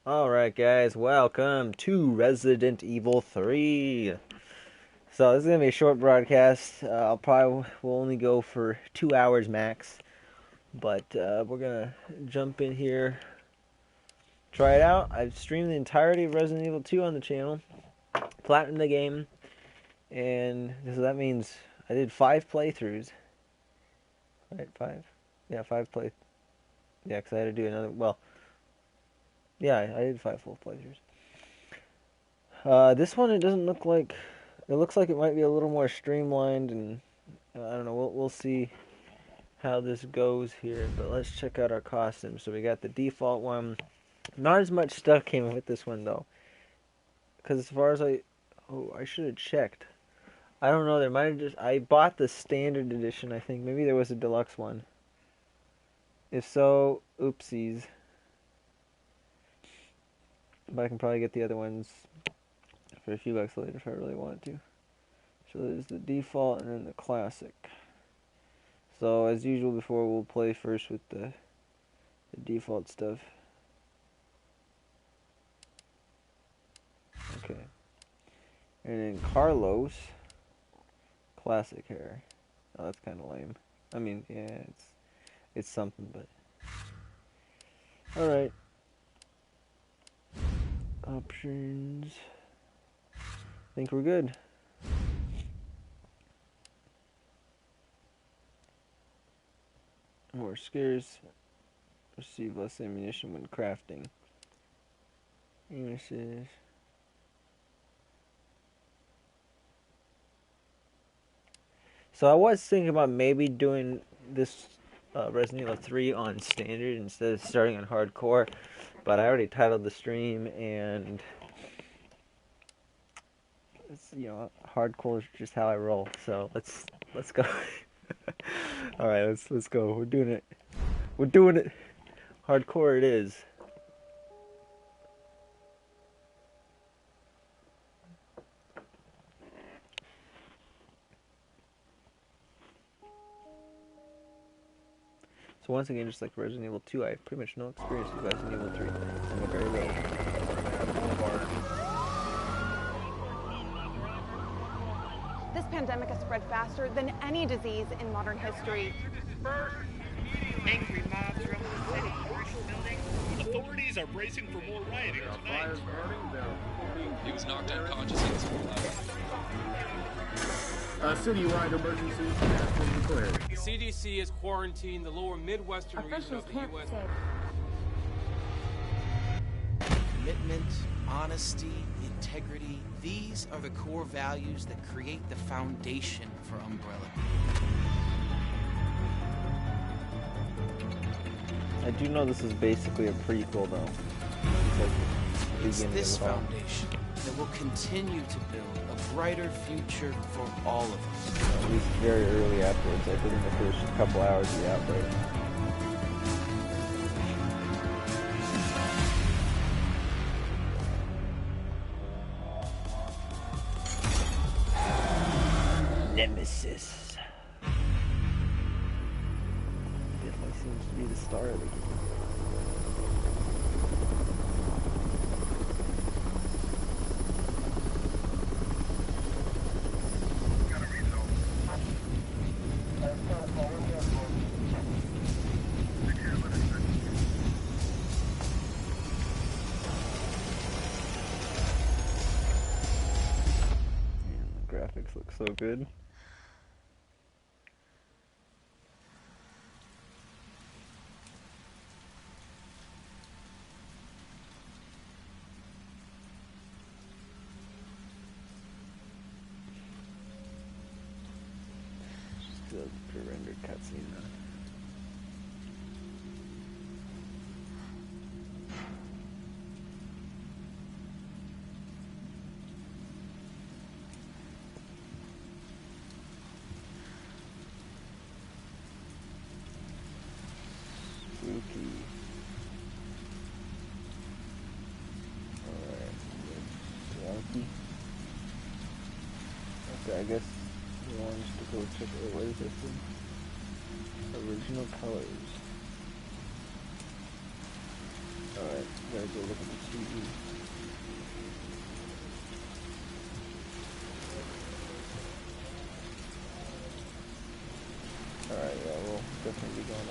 Alright guys, welcome to Resident Evil 3. So this is going to be a short broadcast. I'll probably will only go for 2 hours max. But we're going to jump in here, try it out. I've streamed the entirety of Resident Evil 2 on the channel, platinum the game, and so that means I did 5 playthroughs. Right, 5? Yeah, 5 play. Yeah, because I had to do another, well, yeah, I did 5 full playthroughs. This one, it doesn't look like, it looks like it might be a little more streamlined, and I don't know, we'll see how this goes here, but let's check out our costumes. So we got the default one. Not as much stuff came with this one, though, because as far as I should have checked. I don't know, there might have just, I bought the standard edition, I think. Maybe there was a deluxe one. If so, oopsies. But I can probably get the other ones for a few bucks later if I really wanted to. So there's the default and then the classic. So as usual before, we'll play first with the default stuff. Okay. And then Carlos, classic hair. Oh, that's kind of lame. I mean, yeah, it's something, but all right. Options. I think we're good. More scarce. Receive less ammunition when crafting. Aim. So I was thinking about maybe doing this Resident Evil 3 on standard instead of starting on hardcore, but I already titled the stream, and it's, you know, hardcore is just how I roll. So let's go. All right, let's go. We're doing it. We're doing it. Hardcore it is. So once again, just like Resident Evil 2, I have pretty much no experience with Resident Evil 3. I'm a very low. This pandemic has spread faster than any disease in modern history. Angry mobs roam the city, building. Authorities are bracing for more rioting tonight. He was knocked unconscious in his A citywide emergency has been declared. The CDC has quarantined the lower Midwestern region of the U.S. Commitment, honesty, integrity, these are the core values that create the foundation for Umbrella. I do know this is basically a prequel, though. It's this foundation that will continue to build a brighter future for all of us. At least very early afterwards, I think in the first couple hours of the outbreak. Nemesis. Definitely seems to be the star of the game. Graphics look so good. Just the pre-rendered cutscene though. Spooky. Alright. Wonky. Okay, I guess we want us to go check out what is this thing? Original colors. Alright, gotta go look at the TV. Alright, yeah, we'll definitely be going over.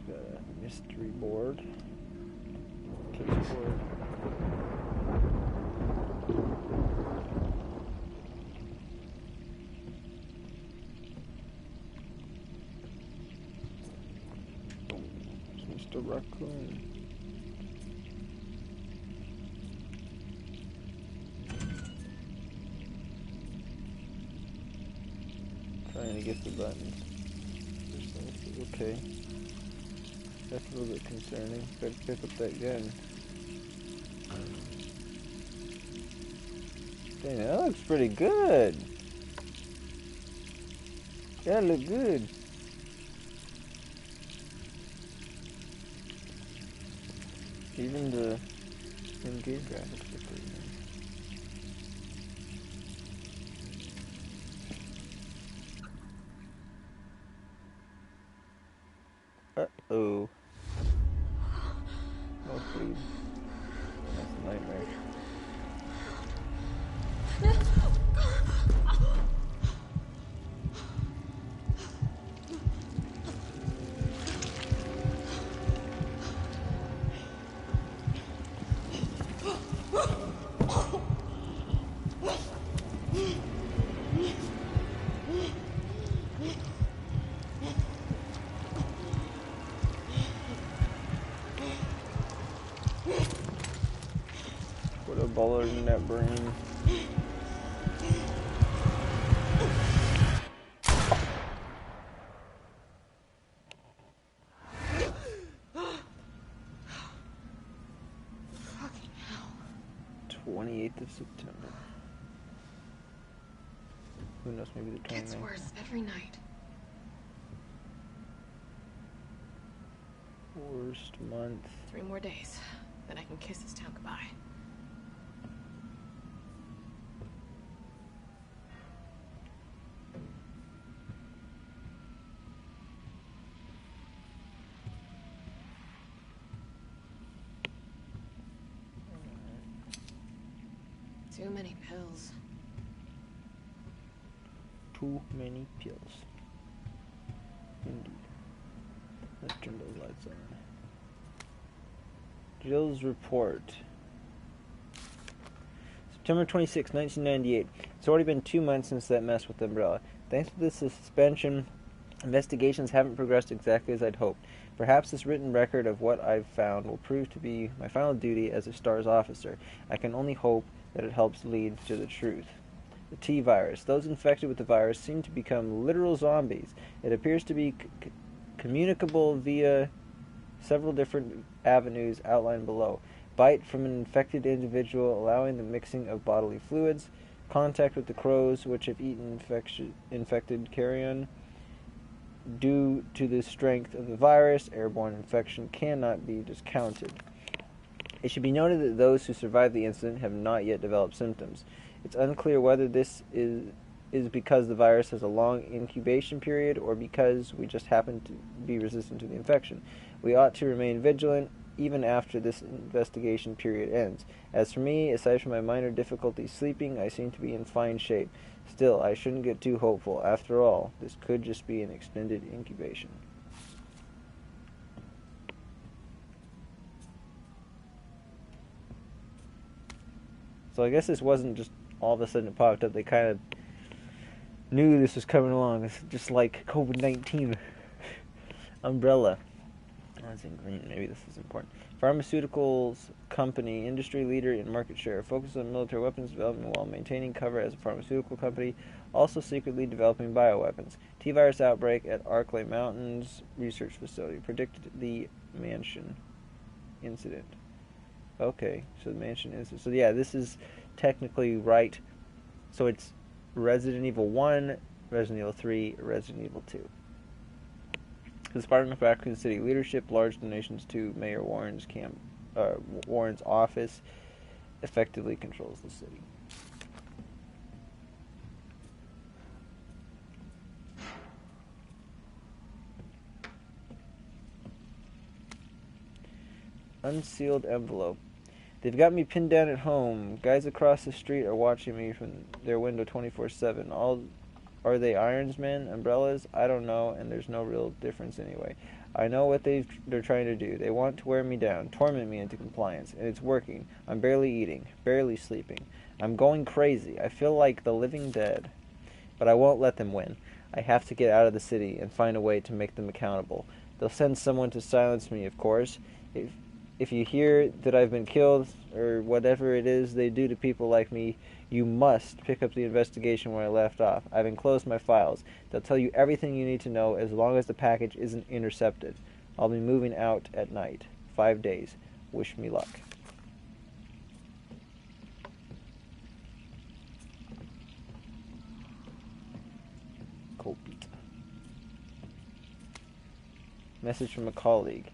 Got a mystery board. Case board. Mr. Raccoon. Trying to get the buttons. Okay. That's a little bit concerning. Better pick up that gun. Dang, that looks pretty good. That look good. Even the in-game graphics look pretty nice. Uh-oh. Nosebleed. That's a nightmare. Put a bullet in that brain. Fucking hell. 28th of September. Who knows, maybe the 29th. Gets worse every night. Worst month. 3 more days, then I can kiss this town goodbye. Too many pills. Too many pills. Indeed. Let's turn those lights on. Jill's report. September 26, 1998. It's already been 2 months since that mess with the umbrella. Thanks to this suspension, investigations haven't progressed exactly as I'd hoped. Perhaps this written record of what I've found will prove to be my final duty as a STARS officer. I can only hope that it helps lead to the truth. The T virus. Those infected with the virus seem to become literal zombies. It appears to be communicable via several different avenues outlined below. Bite from an infected individual, allowing the mixing of bodily fluids. Contact with the crows, which have eaten infected carrion. Due to the strength of the virus, airborne infection cannot be discounted. It should be noted that those who survived the incident have not yet developed symptoms. It's unclear whether this is because the virus has a long incubation period or because we just happen to be resistant to the infection. We ought to remain vigilant even after this investigation period ends. As for me, aside from my minor difficulty sleeping, I seem to be in fine shape. Still, I shouldn't get too hopeful. After all, this could just be an extended incubation. So I guess this wasn't just all of a sudden it popped up. They kind of knew this was coming along. It's just like COVID-19 umbrella. Oh, it's in green. Maybe this is important. Pharmaceuticals company, industry leader in market share, focuses on military weapons development while maintaining cover as a pharmaceutical company, also secretly developing bioweapons. T-virus outbreak at Arklay Mountains Research Facility. Predicted the mansion incident. Okay, so the mansion incident. So yeah, this is technically right. So it's Resident Evil 1, Resident Evil 3, Resident Evil 2. The Spartan Raccoon City leadership, large donations to Mayor Warren's office, effectively controls the city. Unsealed envelope. They've got me pinned down at home. Guys across the street are watching me from their window 24/7. Are they Irons Men, umbrellas? I don't know, and there's no real difference anyway. I know what they're trying to do. They want to wear me down, torment me into compliance, and it's working. I'm barely eating, barely sleeping. I'm going crazy. I feel like the living dead. But I won't let them win. I have to get out of the city and find a way to make them accountable. They'll send someone to silence me, of course. If you hear that I've been killed, or whatever it is they do to people like me, you must pick up the investigation where I left off. I've enclosed my files. They'll tell you everything you need to know as long as the package isn't intercepted. I'll be moving out at night. 5 days. Wish me luck. Cool. Message from a colleague.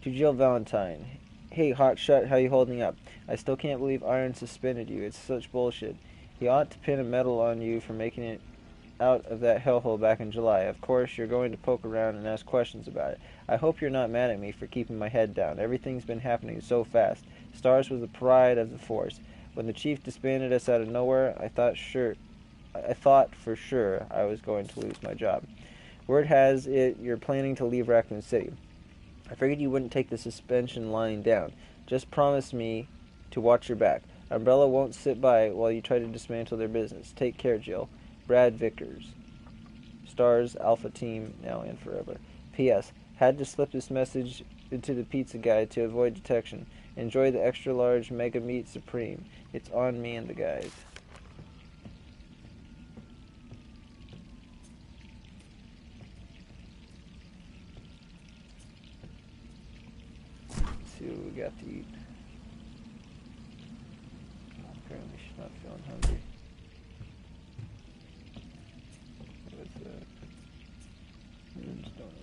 To Jill Valentine. Hey, hotshot, how you holding up? I still can't believe Iron suspended you. It's such bullshit. He ought to pin a medal on you for making it out of that hellhole back in July. Of course, you're going to poke around and ask questions about it. I hope you're not mad at me for keeping my head down. Everything's been happening so fast. Stars was the pride of the force. When the chief disbanded us out of nowhere, I thought for sure I was going to lose my job. Word has it you're planning to leave Raccoon City. I figured you wouldn't take the suspension lying down. Just promise me to watch your back. Umbrella won't sit by while you try to dismantle their business. Take care, Jill. Brad Vickers. Stars, Alpha Team, now and forever. P.S. Had to slip this message into the pizza guy to avoid detection. Enjoy the extra large Mega Meat Supreme. It's on me and the guys. See what we got to eat. Apparently she's not feeling hungry. What's that? Moon's Donuts.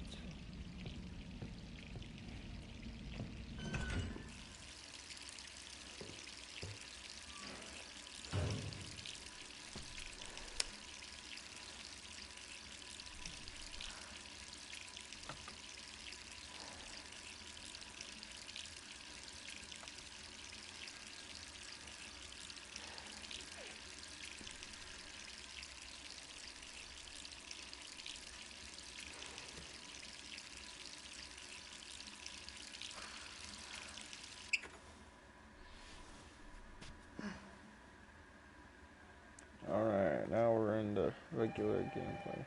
Alright, now we're in the regular gameplay.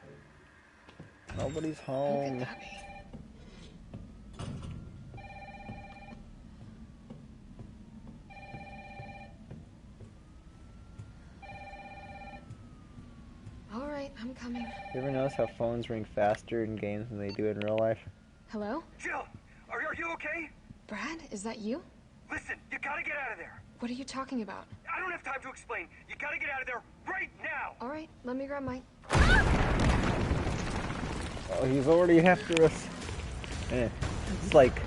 Nobody's home. Alright, I'm coming. You ever notice how phones ring faster in games than they do in real life? Hello? Jill, are you okay? Brad, is that you? Listen, you gotta get out of there. What are you talking about? I don't have time to explain. You gotta get out of there right now. Alright, let me grab my... Oh, he's already after us. It's like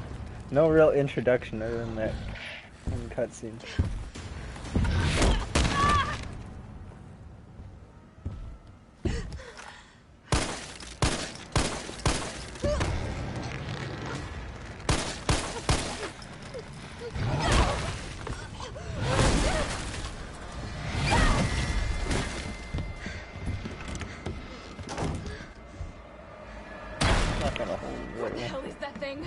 no real introduction other than that cutscene. What the hell is that thing?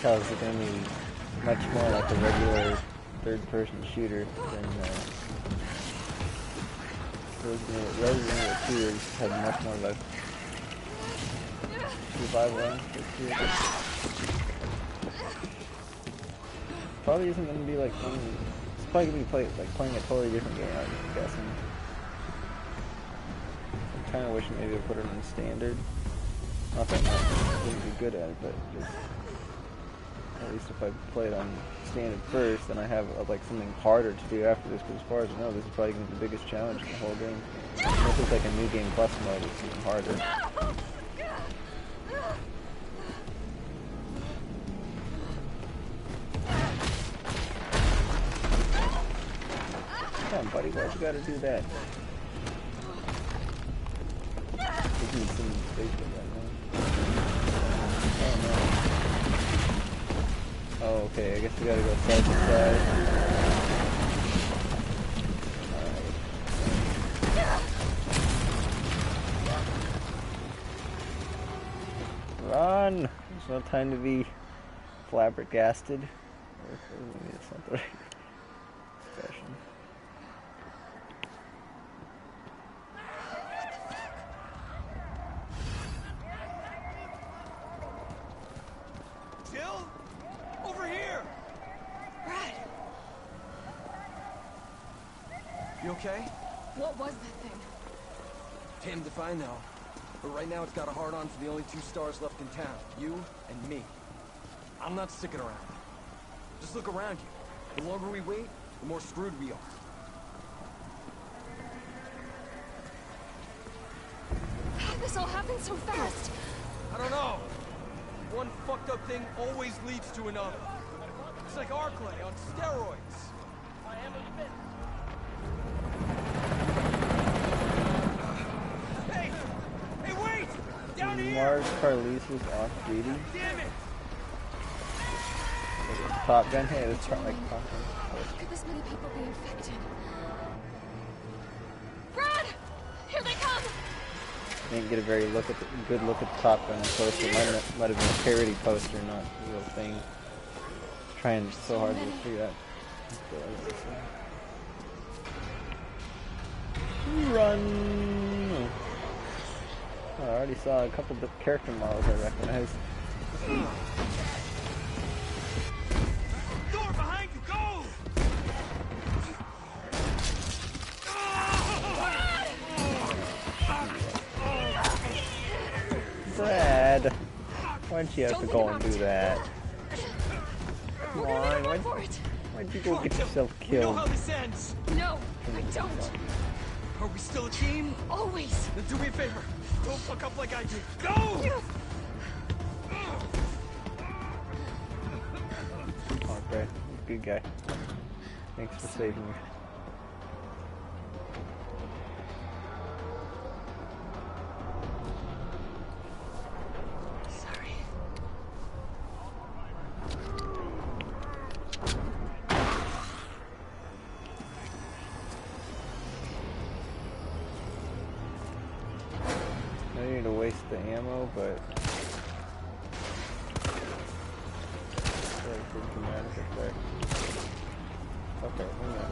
Tells it's going to be much more like a regular third-person shooter than Resident Evil 2 has much more of a survival probably isn't going to be like it's probably going to be playing a totally different game, I'm guessing. I kind of wish maybe they put it in standard. Not that I wouldn't be good at it, but just at least if I play it on standard first, then I have like something harder to do after this. Because as far as I know, this is probably going to be the biggest challenge in the whole game. Unless it's like a new game plus mode, it's even harder. Come on, buddy, why'd you gotta do that? Give me some space for that, man. Oh no. Oh, okay, I guess we gotta go side to side. Alright. Run! There's no time to be flabbergasted. It's not the right expression. Over here! Brad! You okay? What was that thing? Damned if I know. But right now it's got a hard-on for the only 2 stars left in town. You and me. I'm not sticking around. Just look around you. The longer we wait, the more screwed we are. How'd this all happen so fast? I don't know. One fucked up thing always leads to another. It's like Arclay on steroids. I am a bit. Hey! Hey, wait! Down here! Mars Carlise was off duty. Damn it! Top Gun? Hey, this part like Top Gun. How could this many people be infected? Brad! Here they come! Didn't get a very good look at the Top Gun poster. Might have been a parody poster, not a real thing. Trying so hard to figure out. Run! Oh, I already saw a couple of character models I recognize. Door behind you, go! Brad, why'd you have to go and do that? Come on, why'd you go get yourself We know killed? how this ends. No, I don't. Are we still a team? Always. Then do me a favor. Don't fuck up like I did. Go! Oh, Brad, good guy. Thanks for saving me. Sorry. I need to waste the ammo, but very good dramatic effect. Okay, hang on.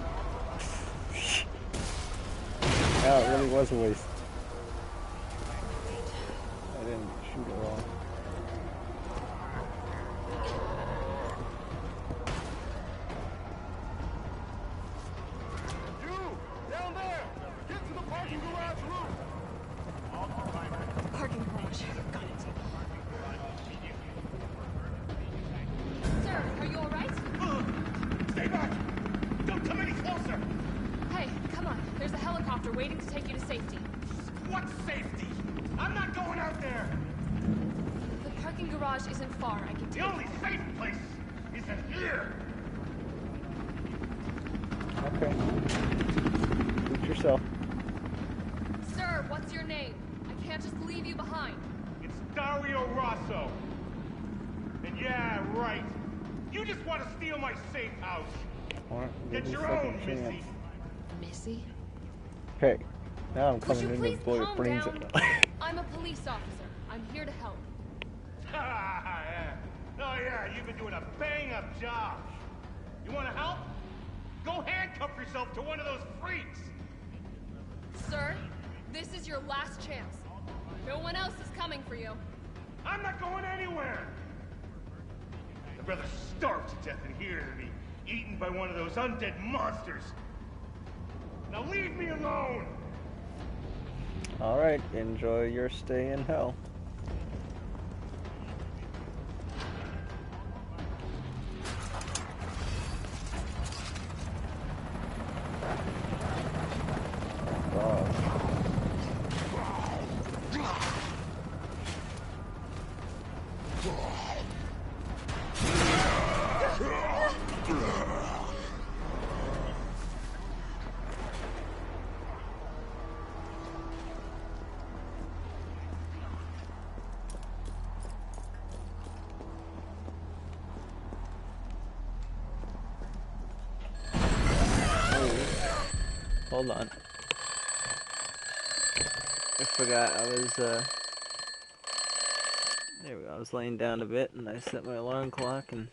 Yeah, it really was a waste. I didn't shoot it wrong. You! Down there! Get to the parking garage roof! Parking garage. Got it. Sir, are you alright? Stay back! Don't come any closer! Hey, come on. There's a helicopter waiting to take you to safety. What safety? I'm not going out there! The parking garage isn't far. I can The take only safe place is in here! Okay. Shoot yourself. Sir, what's your name? I can't just leave you behind. It's Dario Rosso. And yeah, right. You just want to steal my safe house. Alright, Get give you a your own, second Missy. chance. Missy? Okay. Now I'm Would coming you in to please blow your calm brains down? out. I'm a police officer. I'm here to help. Yeah. Oh yeah, you've been doing a bang-up job. You want to help? Go handcuff yourself to one of those freaks. Sir, this is your last chance. No one else is coming for you. I'm not going anywhere! I'd rather starve to death in here than be eaten by one of those undead monsters. Now leave me alone! Alright, enjoy your stay in hell. Hold on. I forgot I was, there we go. I was laying down a bit and I set my alarm clock and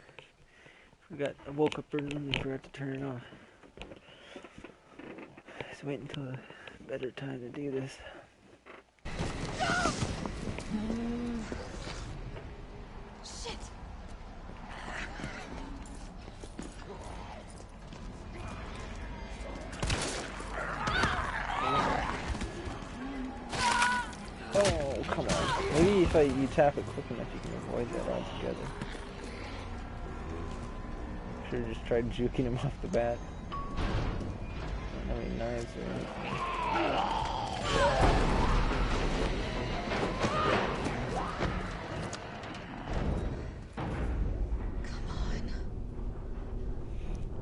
I woke up early and forgot to turn it off. Just wait until a better time to do this. Shit! Oh, come on. Maybe if you tap it quick enough, you can avoid that altogether. Should've just tried juking him off the bat. Don't have any knives or anything.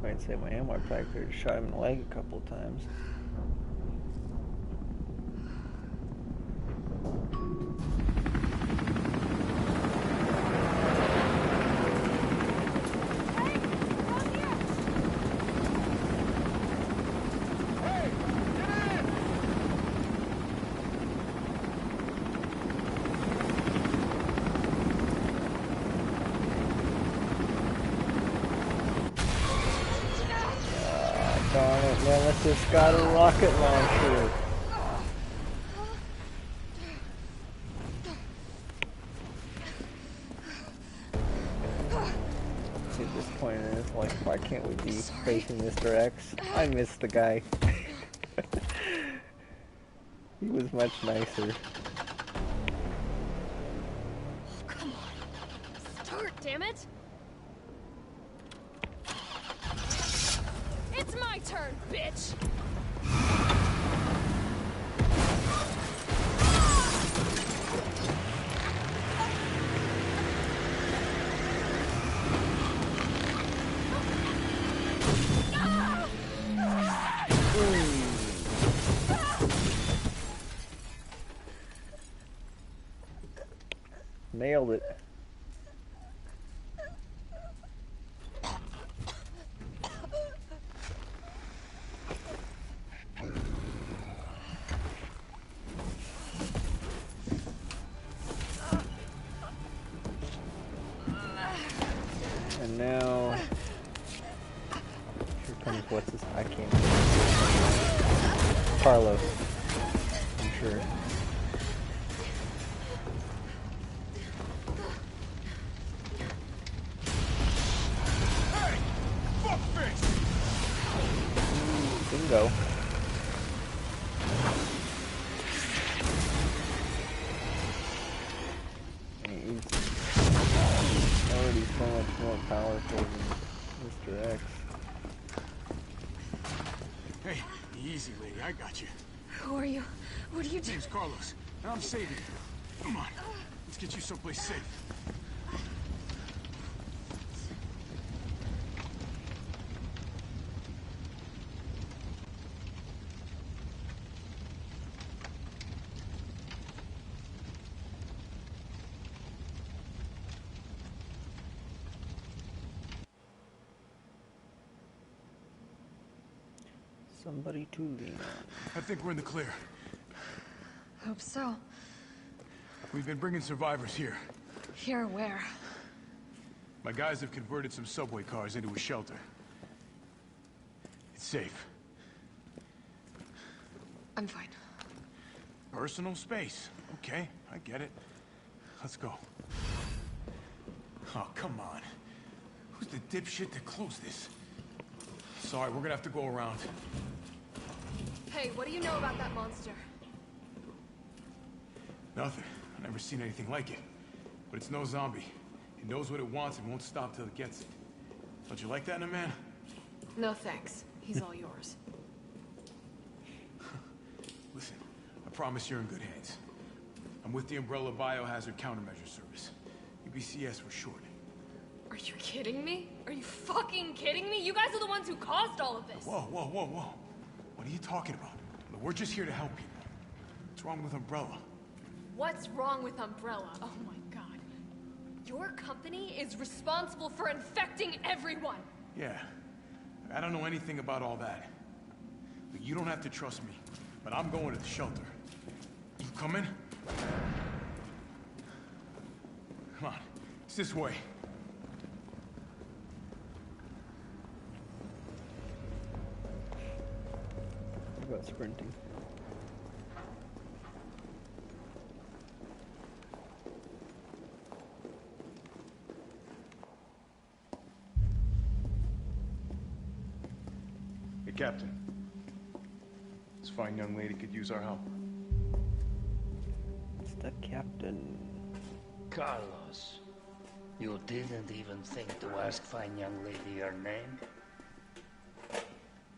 I'd say my ammo probably could have shot him in the leg a couple of times. Darn it, man, let's just got a rocket launcher. See, at this point in his life, why can't we be facing Mr. X? I miss the guy. He was much nicer. Come on. Start, damn it! It's my turn, bitch! Nailed it. And now, here comes what's this? I can't. Carlos, I'm sure. Hey! Fuckface! Bingo. He's already so much more powerful than Mr. X. Hey, easy, lady. I got you. Who are you? What are you doing? Name's Carlos, and I'm saving you. Come on, let's get you someplace safe. Somebody to lean on. I think we're in the clear. Hope so. We've been bringing survivors here. Here where? My guys have converted some subway cars into a shelter. It's safe. I'm fine. Personal space. Okay, I get it. Let's go. Oh, come on. Who's the dipshit that closed this? Sorry, we're gonna have to go around. Hey, what do you know about that monster? Nothing. I've never seen anything like it. But it's no zombie. It knows what it wants and won't stop till it gets it. Don't you like that in a man? No thanks. He's all yours. Listen, I promise you're in good hands. I'm with the Umbrella Biohazard Countermeasure Service. UBCS for short. Are you kidding me? Are you fucking kidding me? You guys are the ones who caused all of this. Whoa, whoa, whoa, whoa. What are you talking about? Look, we're just here to help people. What's wrong with Umbrella? What's wrong with Umbrella? Oh my god. Your company is responsible for infecting everyone. Yeah. I don't know anything about all that. But you don't have to trust me. But I'm going to the shelter. You coming? Come on. It's this way. What about sprinting? Hey, Captain. This fine young lady could use our help. It's the captain. Carlos, you didn't even think to ask fine young lady her name?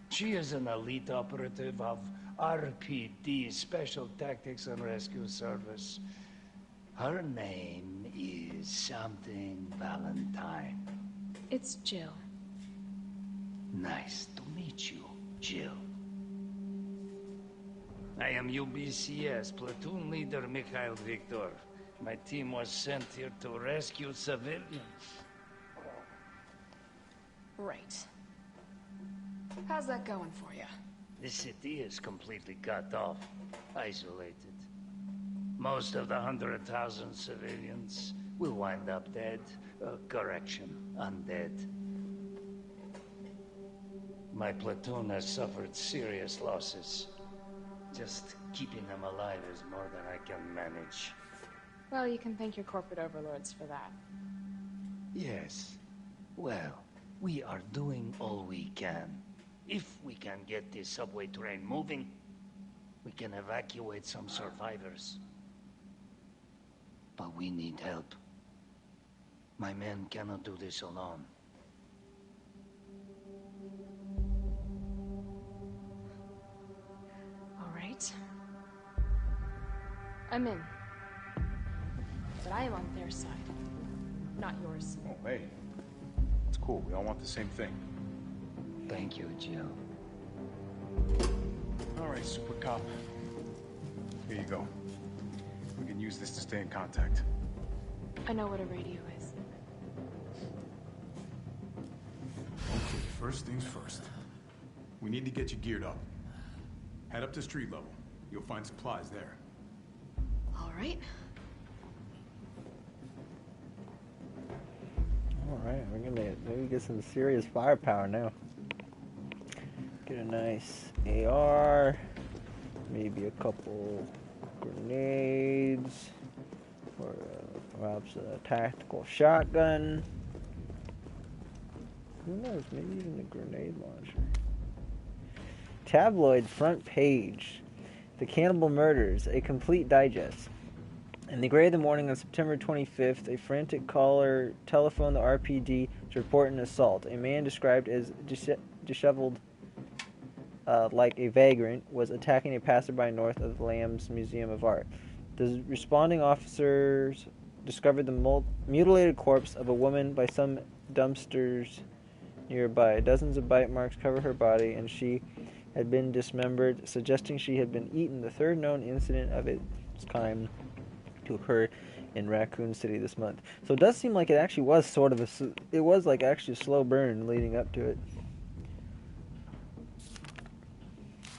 She is an elite operative of RPD, Special Tactics and Rescue Service. Her name is something Valentine. It's Jill. Nice to meet you, Jill. I am UBCS Platoon Leader Mikhail Victor. My team was sent here to rescue civilians. Right. How's that going for you? The city is completely cut off, isolated. Most of the 100,000 civilians will wind up dead. Correction, undead. My platoon has suffered serious losses. Just keeping them alive is more than I can manage. Well, you can thank your corporate overlords for that. Yes. Well, we are doing all we can. If we can get this subway train moving, we can evacuate some survivors. But we need help. My men cannot do this alone. All right. I'm in. But I am on their side, not yours. Oh, hey. It's cool. We all want the same thing. Thank you, Jill. All right, Super Cop. Here you go. We can use this to stay in contact. I know what a radio is. Okay, first things first. We need to get you geared up. Head up to street level. You'll find supplies there. All right. Alright, we're gonna maybe get some serious firepower now. Get a nice AR, maybe a couple grenades, or perhaps a tactical shotgun. Who knows, maybe even a grenade launcher. Tabloid front page. The Cannibal Murders, a complete digest. In the gray of the morning on September 25th, a frantic caller telephoned the RPD to report an assault. A man described as disheveled like a vagrant was attacking a passerby north of Lamb's Museum of Art. The responding officers discovered the mutilated corpse of a woman by some dumpsters nearby. Dozens of bite marks cover her body, and she had been dismembered, suggesting she had been eaten. The third known incident of its kind to occur in Raccoon City this month. So it does seem like it actually was sort of it was like actually a slow burn leading up to it.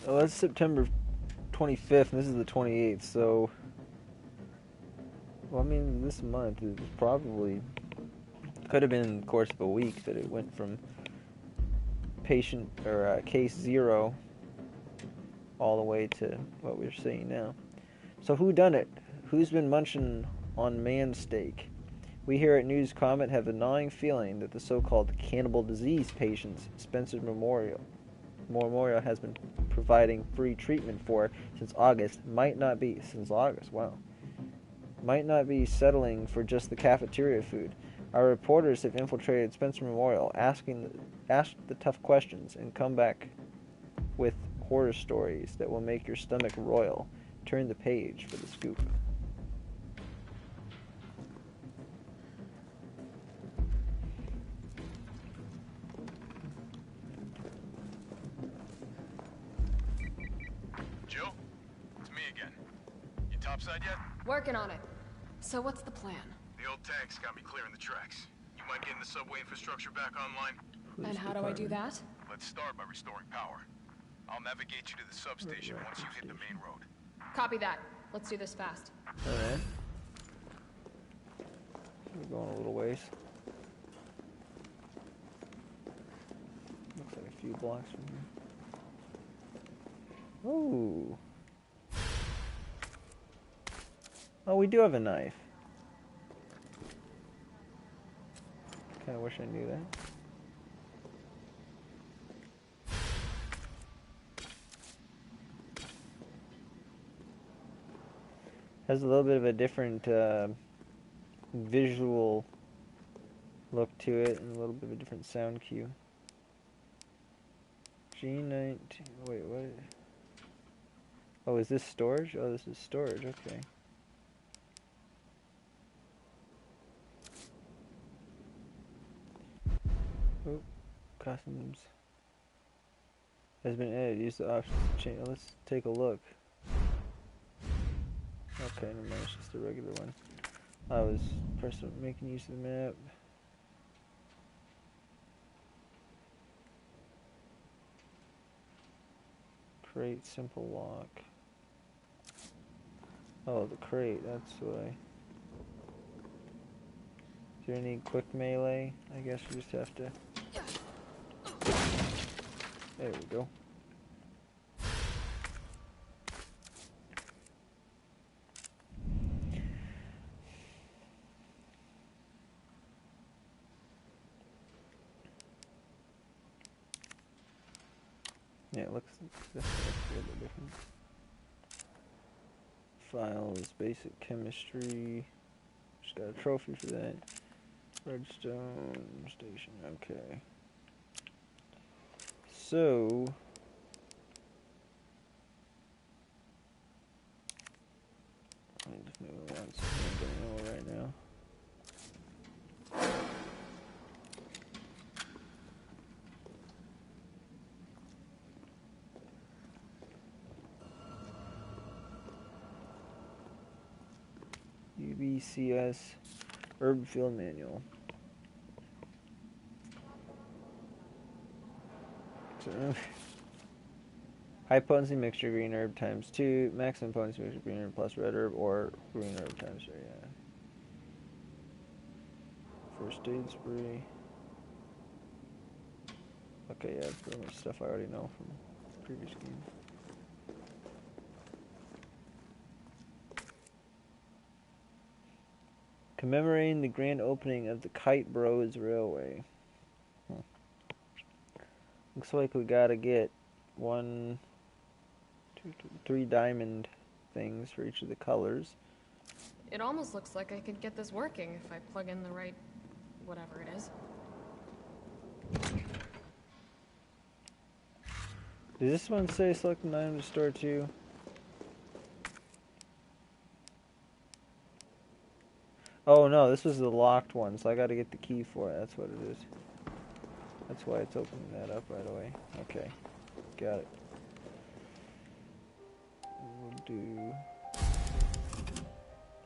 Oh, that's September 25th, and this is the 28th, so... Well, I mean, this month is probably... Could have been in the course of a week that it went from patient, or case 0 all the way to what we're seeing now. So who done it? Who's been munching on man steak? We here at News Comet have a gnawing feeling that the so-called cannibal disease patients Spencer Memorial has been providing free treatment for since August might not be settling for just the cafeteria food. Our reporters have infiltrated Spencer Memorial, asked the tough questions, and come back with horror stories that will make your stomach roil. Turn the page for the scoop. Jill, it's me again. You topside yet? Working on it. So what's the plan? The old tanks got me clearing the tracks. You mind getting the subway infrastructure back online? And how do I do that? Let's start by restoring power. I'll navigate you to the substation once you hit the main road. Copy that. Let's do this fast. Alright. We're going a little ways. Looks like a few blocks from here. Ooh. Oh, we do have a knife. Kinda wish I knew that. Has a little bit of a different visual look to it, and a little bit of a different sound cue. G19. Wait, what? Oh, is this storage? Oh, this is storage. Okay. Oh, customs has been added. Use the options to change. Let's take a look. Okay, never mind, it's just a regular one. I was making use of the map. Crate, simple lock. Oh, the crate, that's why. Is there any quick melee? I guess we just have to... There we go. Yeah, it looks a little bit different. Files, basic chemistry. Just got a trophy for that. Redstone station, okay. So... I just move on, so I'm getting right now. UBCS Herb Field Manual. So, high potency mixture green herb times 2, maximum potency mixture green herb plus red herb, or green herb times 3, yeah. First aid spray. Okay, yeah, pretty much stuff I already know from the previous game. Commemorating the grand opening of the Kite Bros Railway. Looks like we gotta get 1, 2, 3 diamond things for each of the colors. It almost looks like I could get this working if I plug in the right... whatever it is. Does this one say select an item to store to? Oh no, this was the locked one, so I gotta get the key for it. That's what it is. That's why it's opening that up right away. Okay, got it. We'll do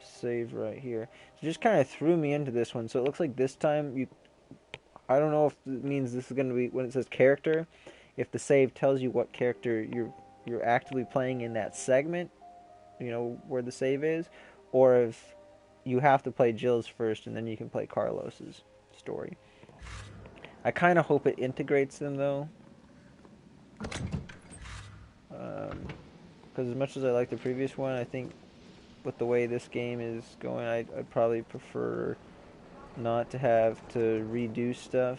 save right here. So just kind of threw me into this one. So it looks like this time you... I don't know if it means this is going to be, when it says character, if the save tells you what character you're actively playing in that segment, you know, where the save is, or if you have to play Jill's first and then you can play Carlos's story. I kind of hope it integrates them though. Because as much as I like the previous one, I think with the way this game is going, I'd probably prefer not to have to redo stuff.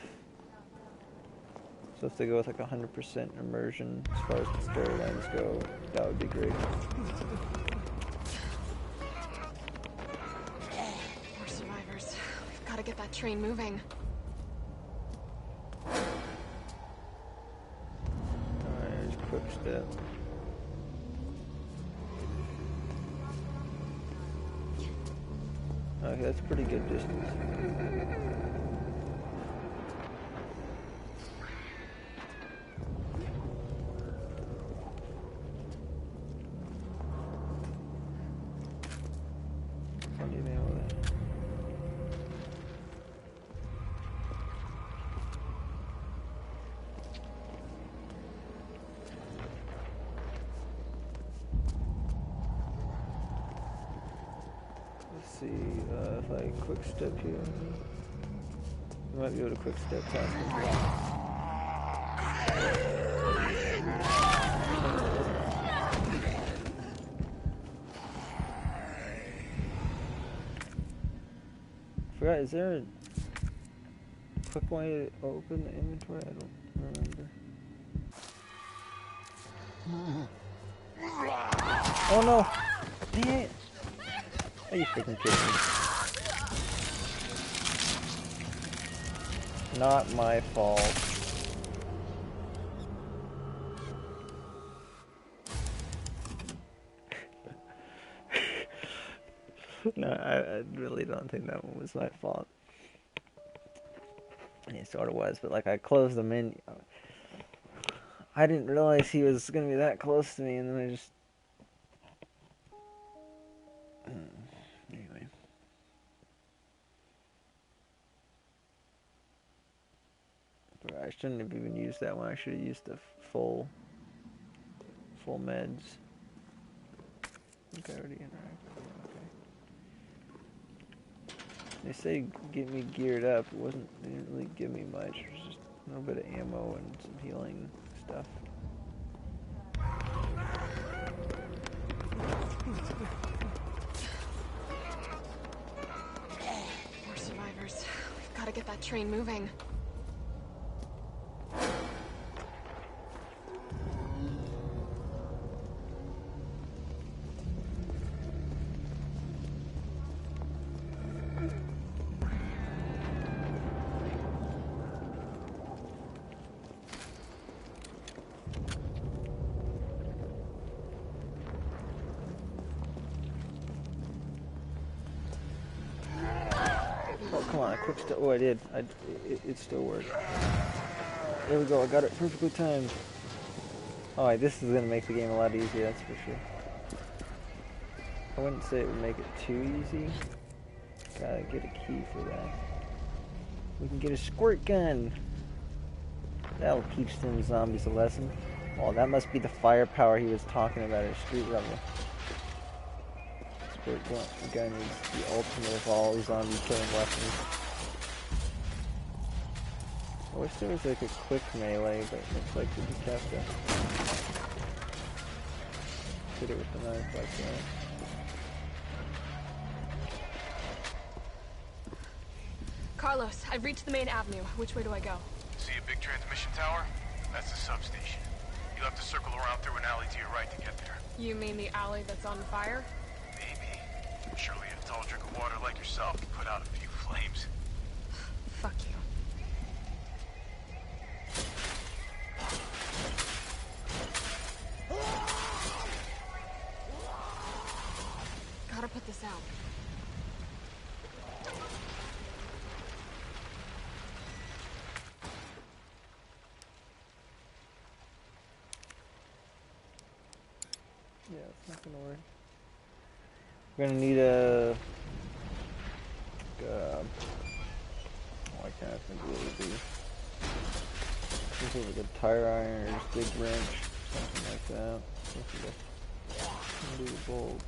So if they go with like 100% immersion as far as the storylines go, that would be great. More survivors. We've got to get that train moving. Alright, there's quick step. Okay, that's a pretty good distance. Plenty of ammo there. Let's see, if I quick step here, I might be able to quick step past him here. Forgot, is there a quick way to open the inventory? I don't remember. Oh no! Dang it! Are you freaking kidding me? Not my fault. No, I really don't think that one was my fault. It sort of was, but like I closed the menu. I didn't realize he was gonna be that close to me, and then I just. Anyway. I shouldn't have even used that one. I should have used the full meds. I think I already interacted. Okay. They say get me geared up. They didn't really give me much. It was just a little bit of ammo and some healing stuff. More survivors. We've got to get that train moving. Oh, come on, a quick step. Oh, I did. It still worked. There we go, I got it perfectly timed. Alright, this is going to make the game a lot easier, that's for sure. I wouldn't say it would make it too easy. Gotta get a key for that. We can get a squirt gun. That'll teach them zombies a lesson. Oh, that must be the firepower he was talking about at street level. Squirt gun is the ultimate of all zombie killing weapons. I wish there was like a quick melee, but it looks like we just have to hit it with the knife like that. Carlos, I've reached the main avenue. Which way do I go? See a big transmission tower? That's the substation. You'll have to circle around through an alley to your right to get there. You mean the alley that's on fire? Maybe. Surely a tall drink of water like yourself can put out a few flames. Fuck you. Gotta put this out. Yeah, it's not gonna work. We're gonna need a. Why can't I think what it would be? This is like a tire iron or just big wrench, something like that. Do the bolt.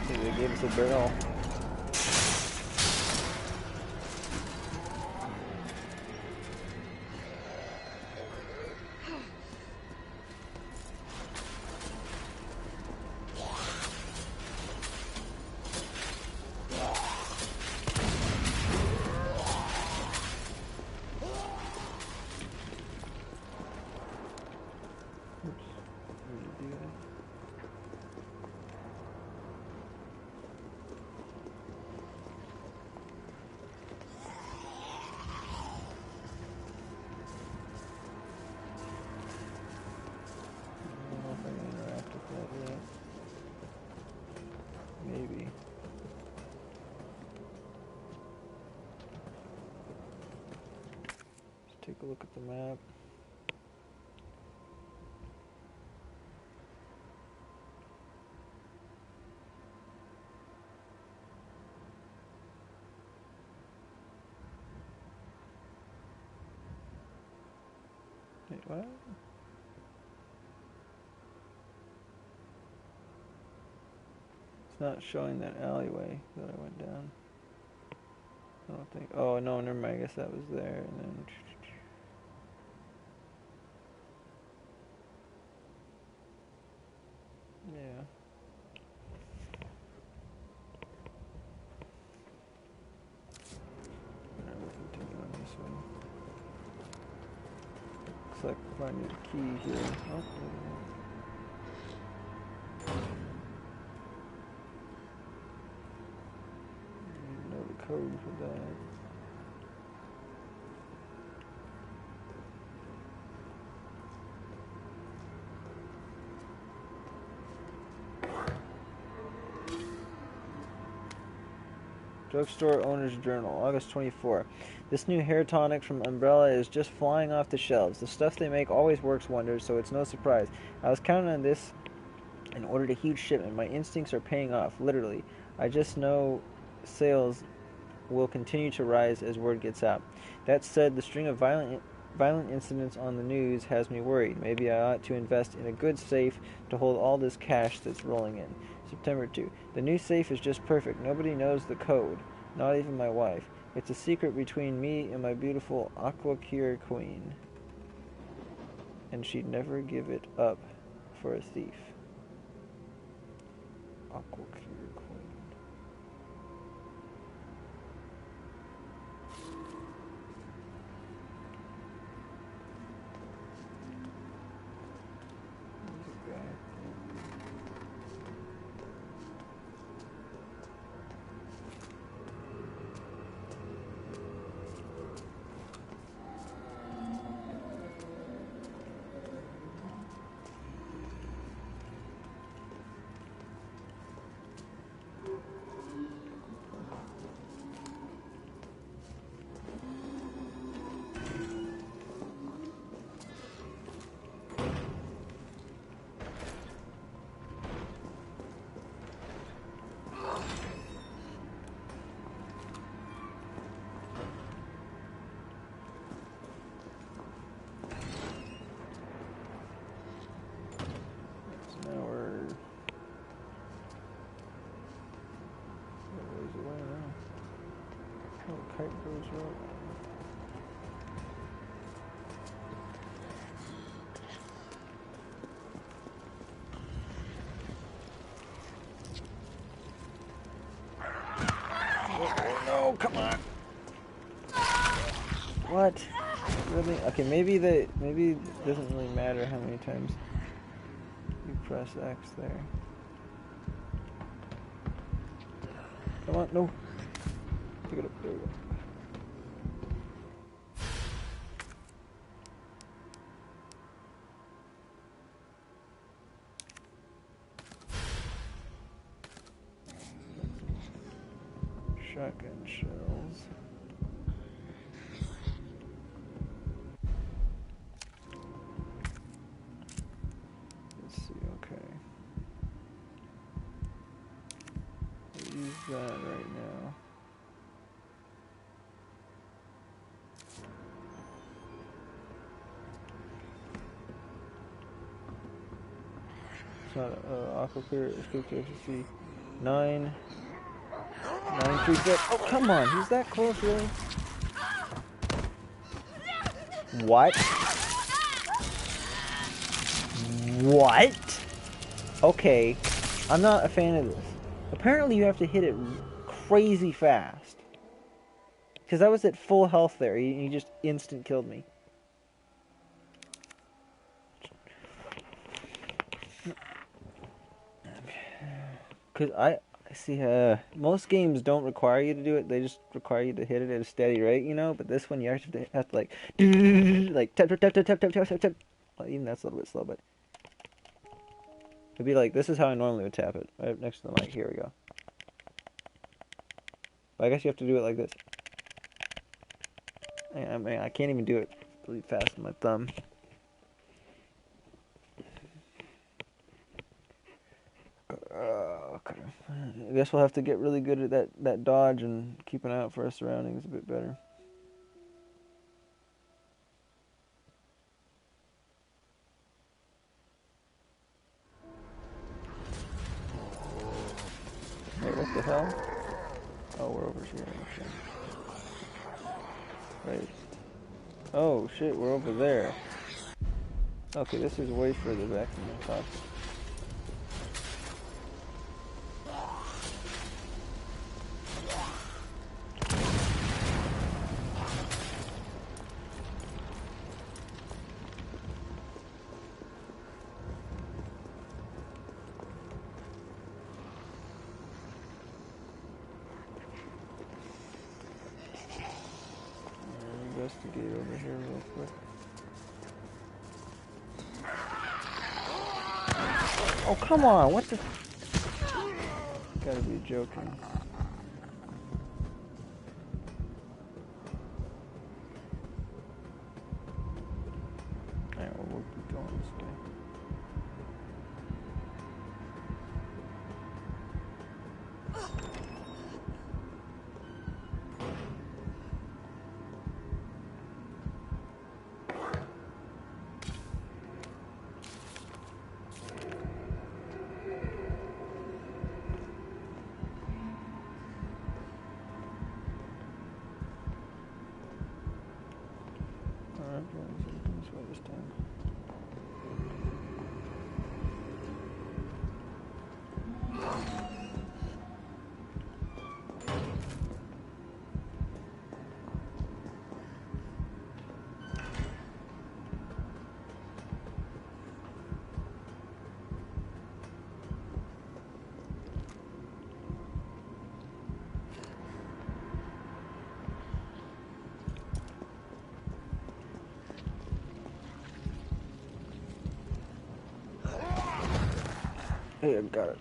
See, they gave us a barrel. Take a look at the map. Wait, what? It's not showing that alleyway that I went down. I don't think. Oh no, never mind. I guess that was there, and then. Yeah. Alright, we'll continue on this way. Looks like I need a key here. Oh, need to know the code for that. Drugstore Owner's Journal, August 24. This new hair tonic from Umbrella is just flying off the shelves. The stuff they make always works wonders, so it's no surprise. I was counting on this and ordered a huge shipment. My instincts are paying off, literally. I just know sales will continue to rise as word gets out. That said, the string of violent incidents on the news has me worried. Maybe I ought to invest in a good safe to hold all this cash that's rolling in. September 2. The new safe is just perfect. Nobody knows the code. Not even my wife. It's a secret between me and my beautiful Aquacure queen. And she'd never give it up for a thief. Aquacure queen. Oh no, come on. What? Really? Okay, maybe it doesn't really matter how many times you press X there. Come on, no. Pick it up, there we go. Shotgun shells. Let's see, okay. We'll use that right now. It's not Aquacure, escape to ecstasy. 936. Oh, come on. He's that close, really? What? What? Okay. I'm not a fan of this. Apparently you have to hit it crazy fast. Because I was at full health there. He just instant killed me. Because I see, most games don't require you to do it. They just require you to hit it at a steady rate, you know? But this one, you actually have to like tap, tap, tap, tap, tap, tap, tap, tap. Well, even that's a little bit slow, but it'd be like, this is how I normally would tap it. Right next to the mic. Here we go. But I guess you have to do it like this. I mean, I can't even do it Delete fast with my thumb. Okay. I guess we'll have to get really good at that dodge and keep an eye out for our surroundings a bit better. Wait, what the hell? Oh, we're over here. Okay. Right. Oh shit, we're over there. Okay, this is way further back than I thought. Investigate over here real quick. Oh, come on, what the... Gotta be joking. Alright, well, we'll keep going this way. Alright, going this way this time. Hey, I got it.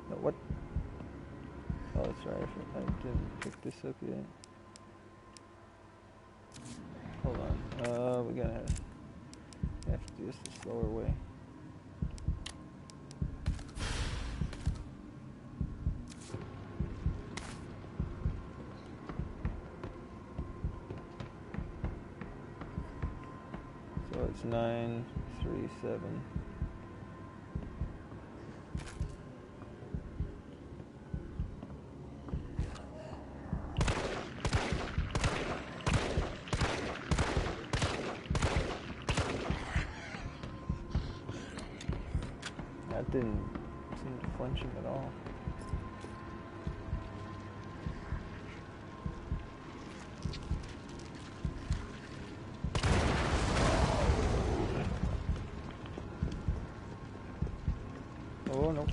No, what? Oh, that's right. I didn't pick this up yet. Hold on. We're gonna have to do this the slower way. So it's 937. That didn't seem to flinch him at all. Oh no.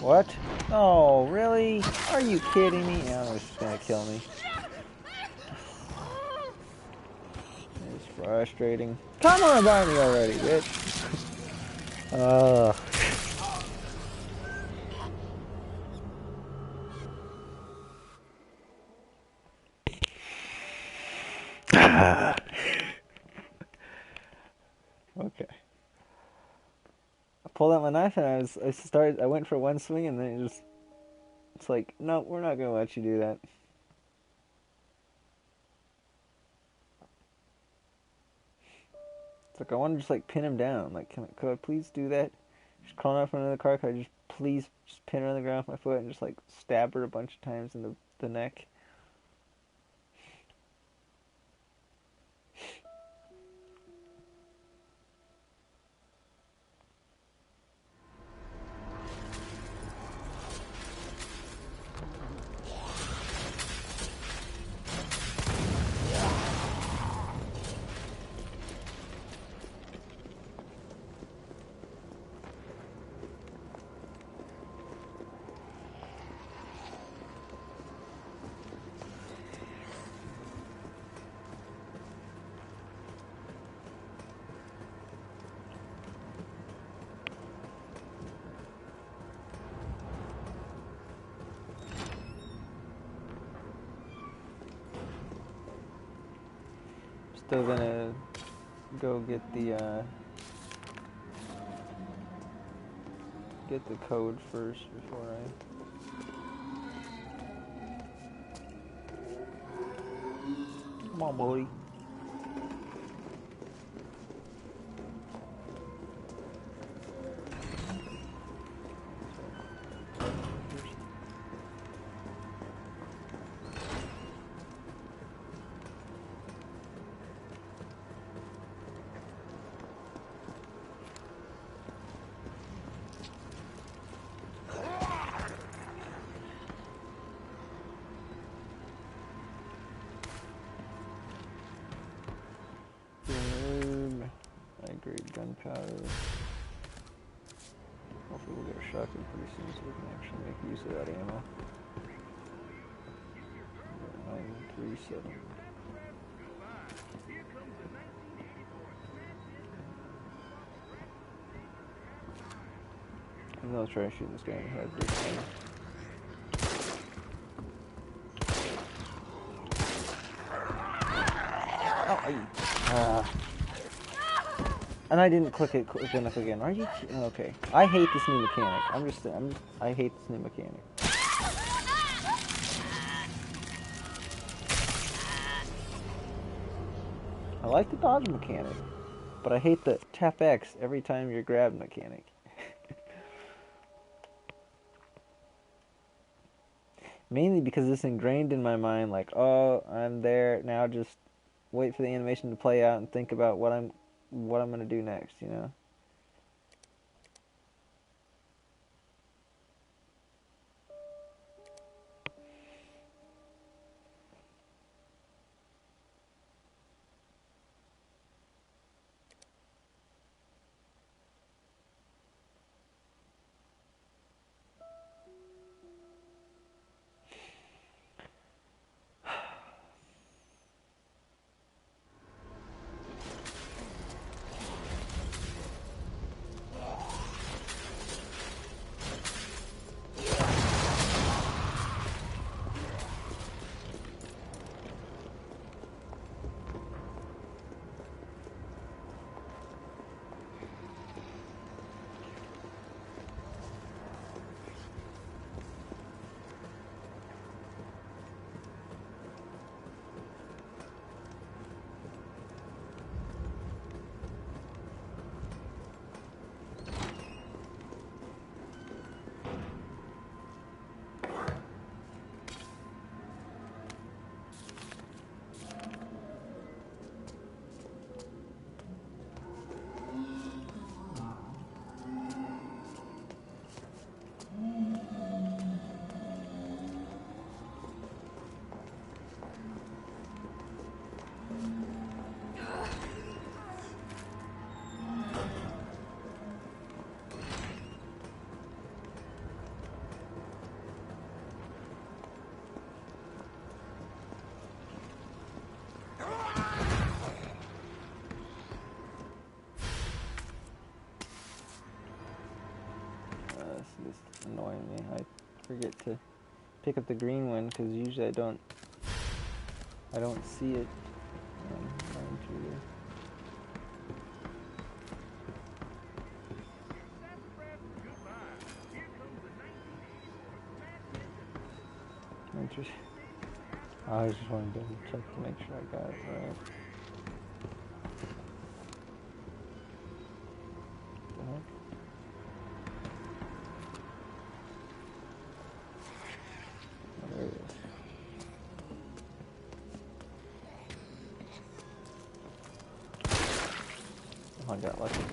What? Oh, really? Are you kidding me? Yeah, it's just gonna kill me. It's frustrating. Come on by me already, bitch. Okay. I pulled out my knife and I went for one swing and then it's like, no, we're not gonna let you do that. It's like I want to just like pin him down. Like, could I please do that? She's crawling out from another car. Could I just please just pin her on the ground with my foot and just like stab her a bunch of times in the neck? still gonna go get the code first before Come on, buddy. High-grade gunpowder. Hopefully we'll get a shotgun pretty soon so we can actually make use of that ammo. 937. I'm gonna try shooting this guy in the head this time. And I didn't click it quick enough again. Are you? Okay. I hate this new mechanic. I hate this new mechanic. I like the dodge mechanic, but I hate the tap X every time you're grabbed mechanic. Mainly because it's ingrained in my mind, like, oh, I'm there now. Just wait for the animation to play out and think about what I'm gonna do next. You know. This is annoying me. I forget to pick up the green one because usually I don't see it going through there. Interesting. I just wanted to check to make sure I got it right. What the heck? Oh, there it is. Oh, I got lucky.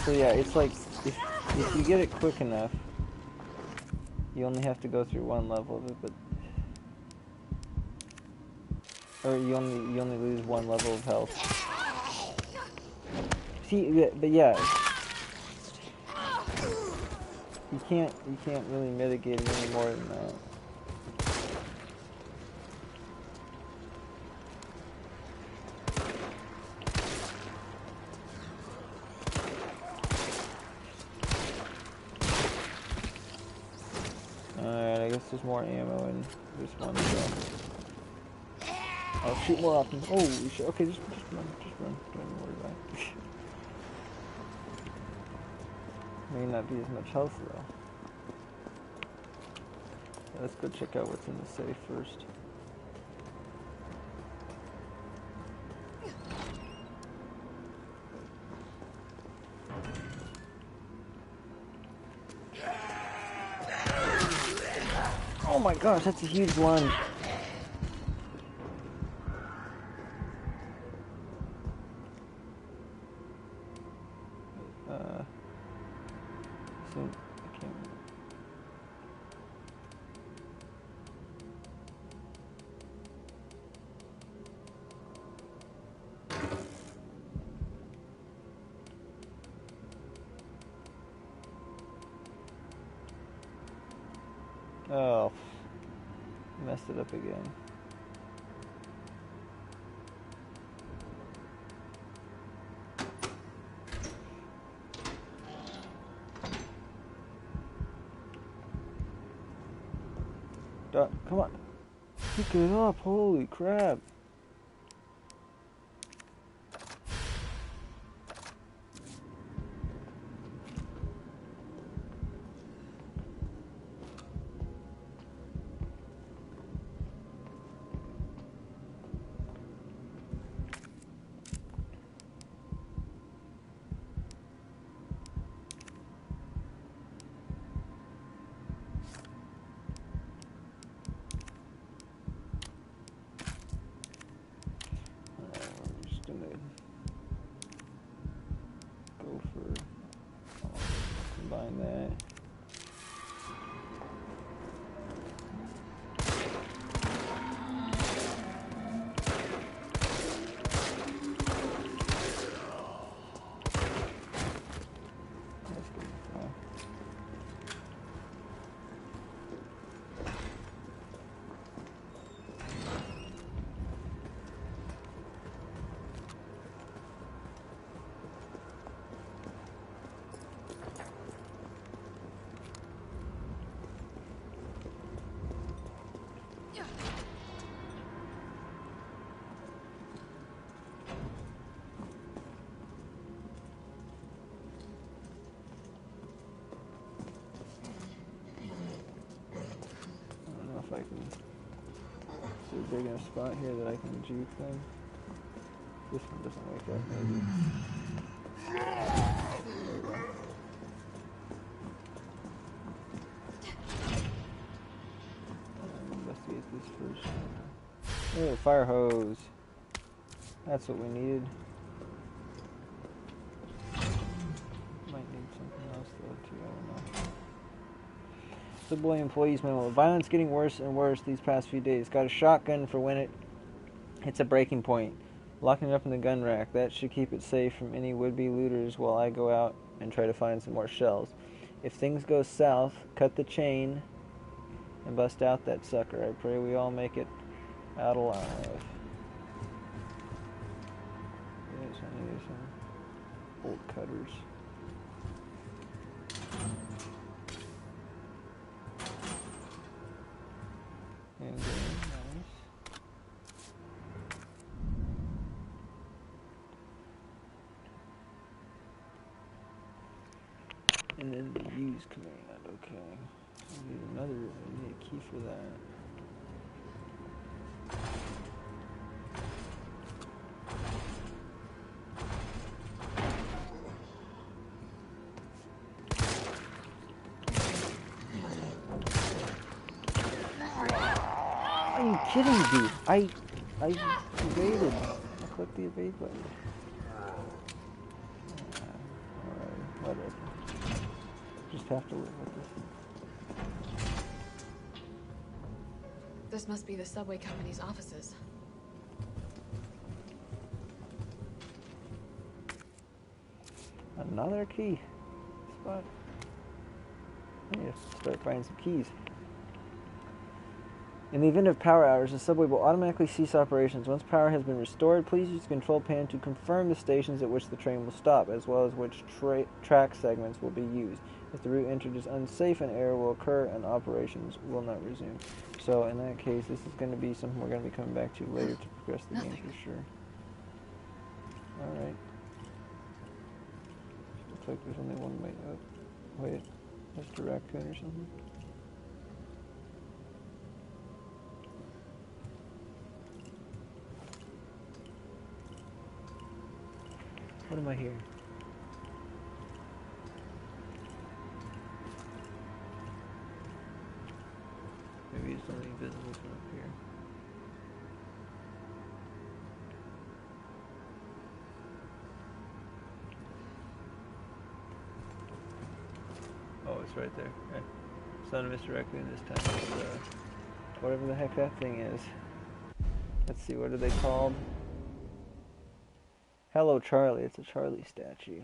So yeah, it's like, if you get it quick enough, you only have to go through one level of it, but... Or you only lose one level of health. See, but yeah. You can't really mitigate it any more than that. Alright, I guess there's more ammo in this one, so I'll shoot more often. Oh, shit. Okay, just run. Don't even worry about it. May not be as much health, though. Let's go check out what's in the safe first. Oh my gosh, that's a huge lunge. So I can't. Oh, messed it up again. Come on. Pick it up, holy crap. I'm just gonna go for, combine that. That's good. I don't know if I can. Is there a big enough spot here that I can juke them? This one doesn't wake up, maybe. There we go. Investigate this first. Oh, fire hose. That's what we needed. Might need something else though too, I don't know. Subway employees memo. Violence getting worse and worse these past few days. Got a shotgun for when it hits a breaking point. Locking it up in the gun rack. That should keep it safe from any would-be looters while I go out and try to find some more shells. If things go south, cut the chain and bust out that sucker. I pray we all make it out alive. Yes, I need some bolt cutters. And nice. And then the use command, okay. I need a key for that. Are you kidding me, dude? I evaded. I clicked the evade button. Alright, whatever. Just have to live with this. This must be the subway company's offices. Another key spot. I need to start finding some keys. In the event of power outage, the subway will automatically cease operations. Once power has been restored, please use the control panel to confirm the stations at which the train will stop, as well as which track segments will be used. If the route entered is unsafe, an error will occur and operations will not resume. So in that case, this is going to be something we're going to be coming back to later to progress the game for sure. Alright. Looks like there's only one way up. Wait, that's a raccoon or something? What am I hearing? Maybe it's something visible from up here. Oh, it's right there. Okay. Son of Mr. Raccoon this time. Whatever the heck that thing is. Let's see, what are they called? Hello, Charlie. It's a Charlie statue.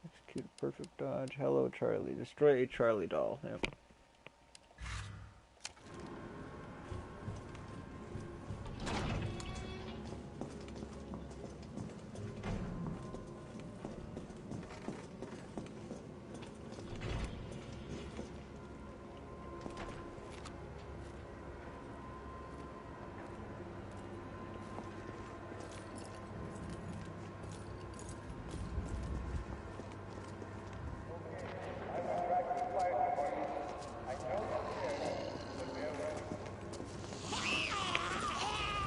Execute a perfect dodge. Hello, Charlie. Destroy a Charlie doll. Yep.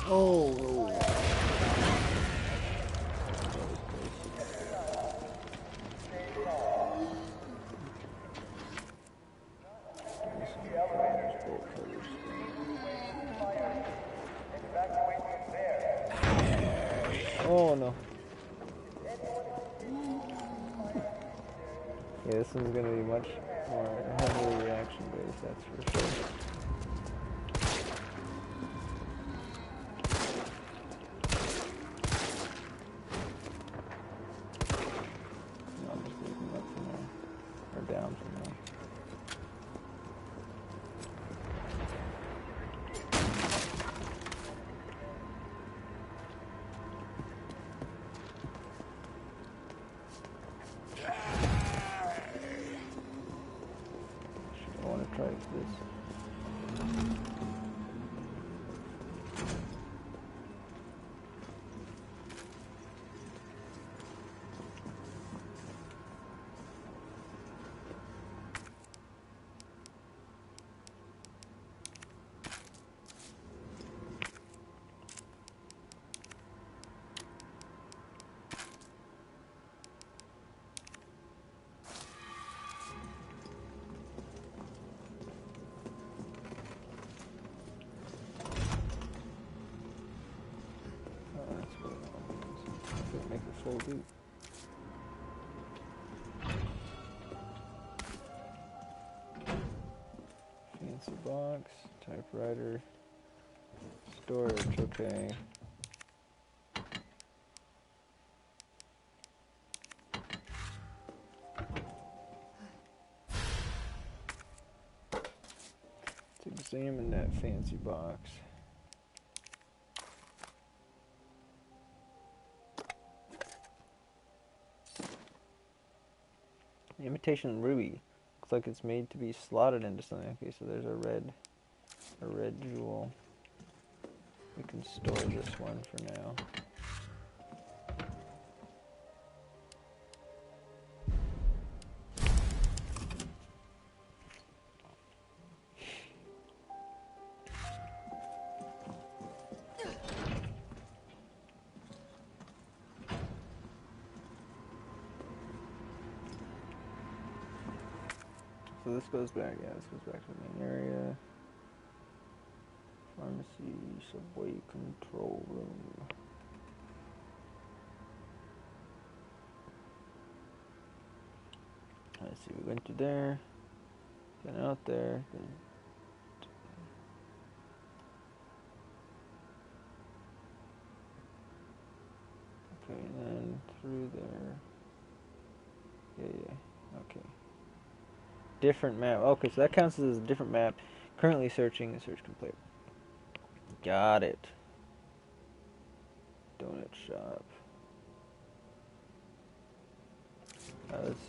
Oh. Oh no. Yeah, this one's gonna be much more heavily reaction based, that's for sure. I'll just leave them up for now. Or down for now. I want to try this. Make a full boot. Fancy box, typewriter, storage, okay. Let's examine that fancy box. Imitation ruby. Looks like it's made to be slotted into something. Okay, so there's a red jewel. We can store this one for now. So this goes back, yeah, this goes back to the main area. Pharmacy, subway control room. Let's see, we went to there, then out there, then... Okay, and then through there. Yeah, okay. Different map. Okay, so that counts as a different map. Currently searching, the search complete. Got it. Donut shop. Let's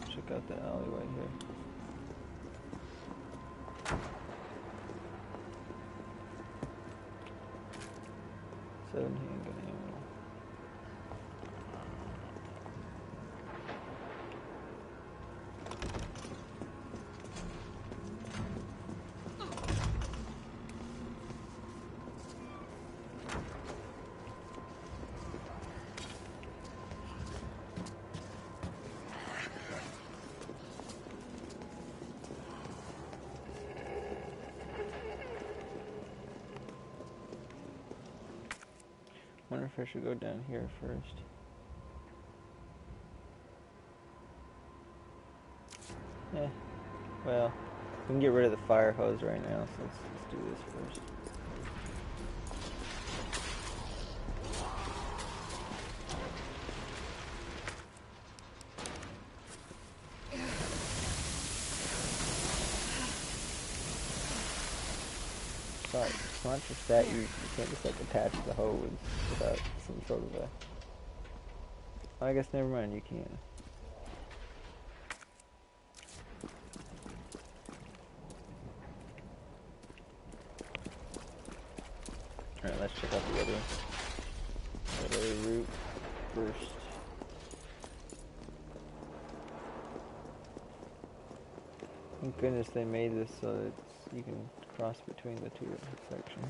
check out the alleyway here. 7 handgun ammo. Wonder if I should go down here first. Well, we can get rid of the fire hose right now, so let's do this first. Sorry, it's not just that, you can't just like attach the hose without some sort of a... I guess never mind, you can. Alright, let's check out the other route first. Thank goodness they made this so that you can cross between the two sections.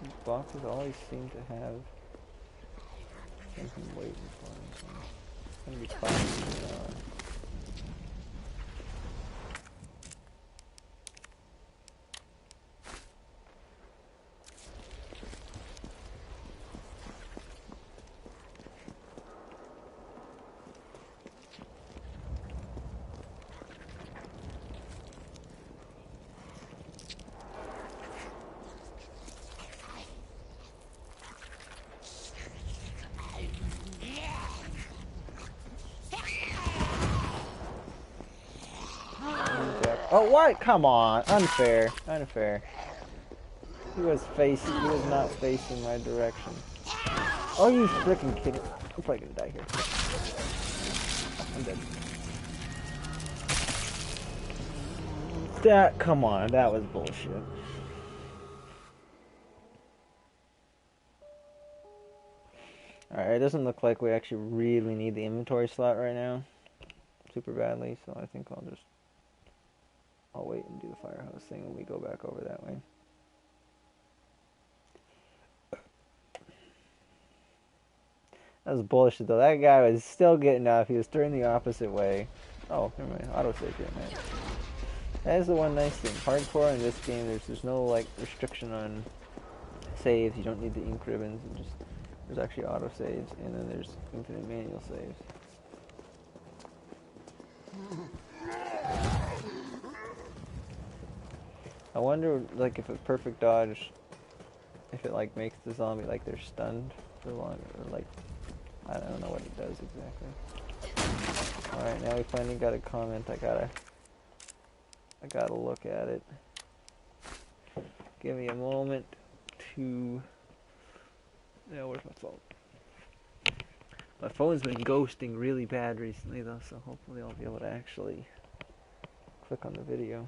These boxes always seem to have something waiting for them. So it's gonna be fun. Oh, what? Come on. Unfair. Unfair. He was not facing my direction. Oh, you freaking kidding. I'm probably gonna die here. I'm dead. Come on. That was bullshit. Alright, it doesn't look like we actually really need the inventory slot right now. Super badly, so I think I'll wait and do the firehouse thing when we go back over that way. That was bullshit though. That guy was still getting up. He was turning the opposite way. Oh, never mind. Autosave here, man. That is the one nice thing. Hardcore in this game, there's no like restriction on saves. You don't need the ink ribbons. There's actually autosaves, and then there's infinite manual saves. I wonder, like, if a perfect dodge, if it, like, makes the zombie, like, they're stunned for longer, or, like, I don't know what it does exactly. Alright, now we finally got a comment. I gotta look at it. Give me a moment to... Yeah, where's my phone? My phone's been ghosting really bad recently, though, so hopefully I'll be able to actually click on the video.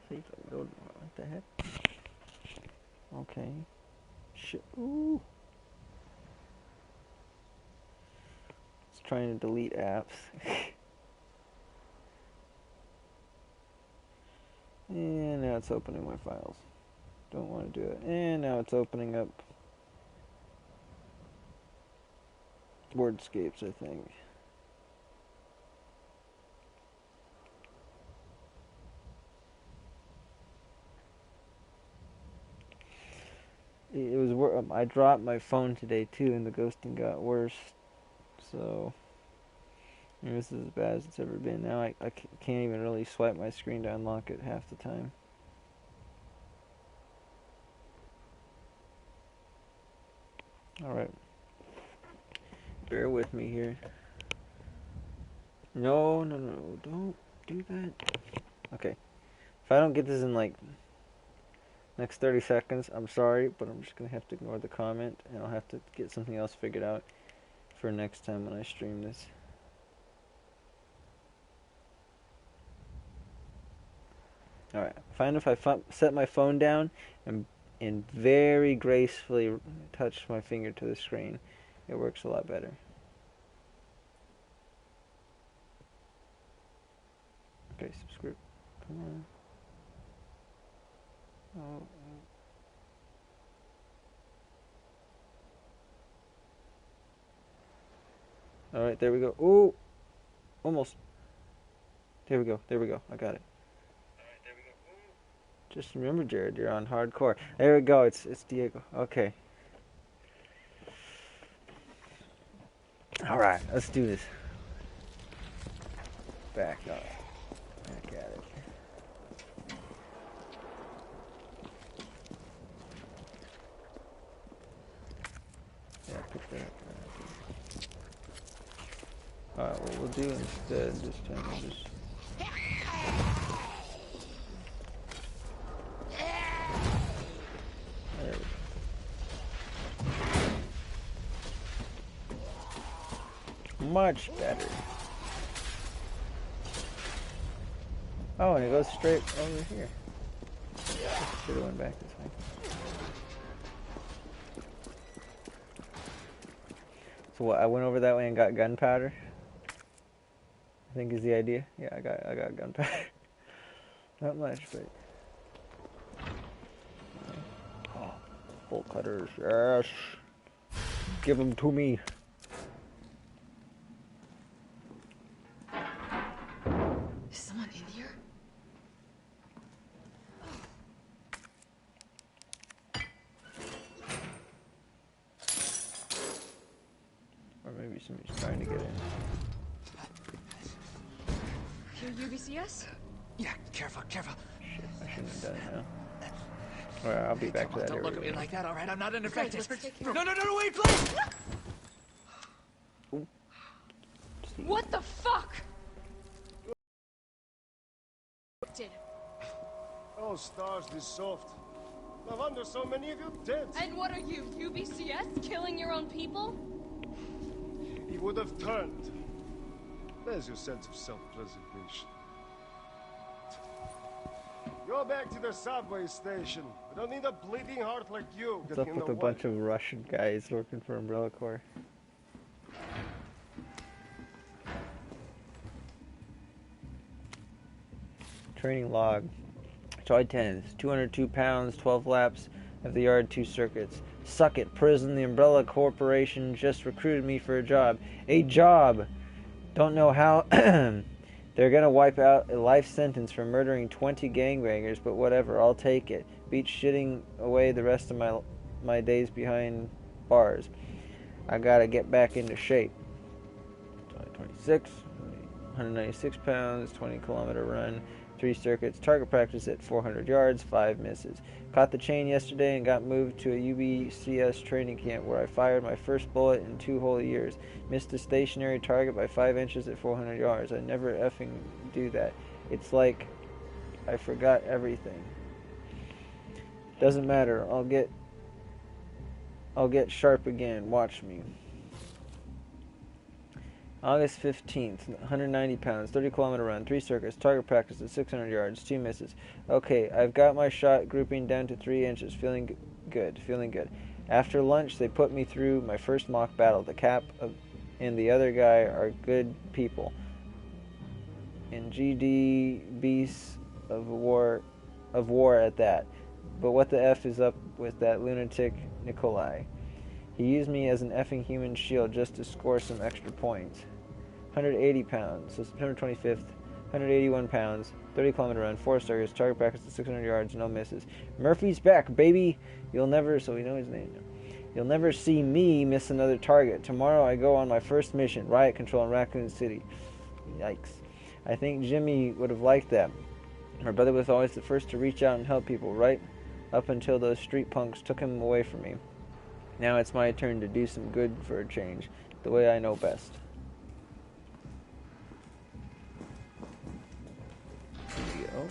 See if I can go to... What the heck? Okay. Shit. Ooh. It's trying to delete apps. And now it's opening my files. Don't want to do it. And now it's opening up Wordscapes, I think. It was. I dropped my phone today too, and the ghosting got worse. So, this is as bad as it's ever been. Now I can't even really swipe my screen to unlock it half the time. Alright. Bear with me here. No, don't do that. Okay. If I don't get this in like next 30 seconds, I'm sorry, but I'm just going to have to ignore the comment, and I'll have to get something else figured out for next time when I stream this. Alright, find if I set my phone down and very gracefully touch my finger to the screen, it works a lot better. Okay, subscribe. Come on. Oh. Alright, there we go. Ooh! Almost. There we go. There we go. I got it. Alright, there we go. Ooh. Just remember, Jared, you're on hardcore. There we go. It's Diego. Okay. Alright, let's do this. Back up. Back at it. Yeah, pick that up. Alright, what we'll do instead this time is just... There we go. Much better. Oh, and it goes straight over here. Should have went back this way. So what, I went over that way and got gunpowder? I think is the idea. Yeah, I got gunpowder. Not much, but oh, bolt cutters, yes. Give them to me. Is someone in here? Or maybe somebody's trying to get in. Here, UBCS? Yeah, careful, careful. Shit, I shouldn't have done it now. Alright, I'll be back to that area. Don't look at me like that, alright? I'm not an infected. No, Wait, please! What the fuck? Did. Oh, stars, this soft. No wonder so many of you dead. And what are you, UBCS? Killing your own people? He would have turned. There's your sense of self-preservation. Go back to the subway station. We don't need a bleeding heart like you. What's up with a bunch of Russian guys working for Umbrella Corps? Training log. July 10th. 202 pounds, 12 laps of the yard, 2 circuits. Suck it, prison. The Umbrella Corporation just recruited me for a job. A job! Don't know how they're gonna wipe out a life sentence for murdering 20 gangbangers, but whatever, I'll take it. Beat shitting away the rest of my days behind bars. I gotta get back into shape. 26, 196 pounds, 20-kilometer run, 3 circuits, target practice at 400 yards, 5 misses. Caught the chain yesterday and got moved to a UBCS training camp where I fired my first bullet in 2 whole years. Missed a stationary target by 5 inches at 400 yards. I never effing do that. It's like I forgot everything. Doesn't matter. I'll get sharp again. Watch me. August 15th, 190 pounds, 30-kilometer run, 3 circuits, target practice at 600 yards, 2 misses. Okay, I've got my shot grouping down to 3 inches, feeling good. After lunch, they put me through my first mock battle. The Cap and the other guy are good people. And GD beasts of war at that. But what the F is up with that lunatic Nikolai? He used me as an effing human shield just to score some extra points. 180 pounds, so September 25th, 181 pounds, 30-kilometer run, 4 stars, target practice at 600 yards, no misses. Murphy's back, baby! You'll never, so we know his name now. You'll never see me miss another target. Tomorrow I go on my first mission, riot control in Raccoon City. Yikes. I think Jimmy would have liked that. My brother was always the first to reach out and help people, right up until those street punks took him away from me. Now it's my turn to do some good for a change, the way I know best. Go.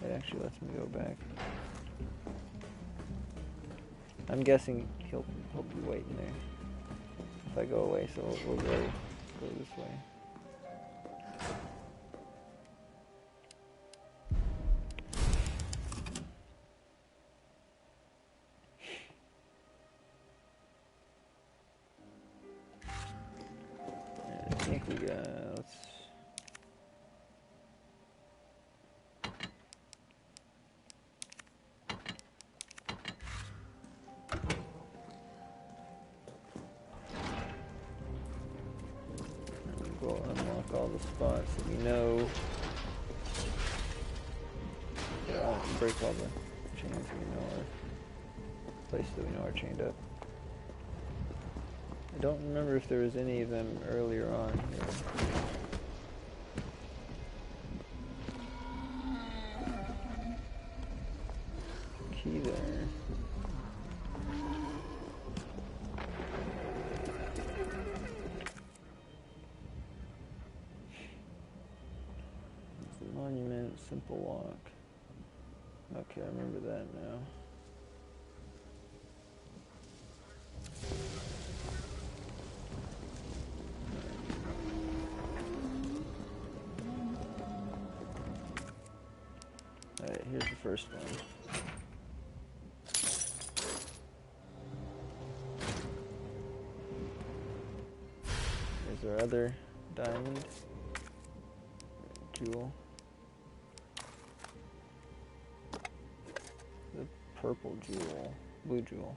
It actually lets me go back. I'm guessing he'll be waiting there if I go away, so we'll go this way. I think we got, let's... We'll unlock all the spots that we know. Break all the chains that we know are, places that we know are chained up. I don't remember if there was any of them earlier on here. Key there. Monument, simple walk. Okay, I remember that now. Alright, here's the first one. There's our other diamond. Jewel. The purple jewel. Blue jewel.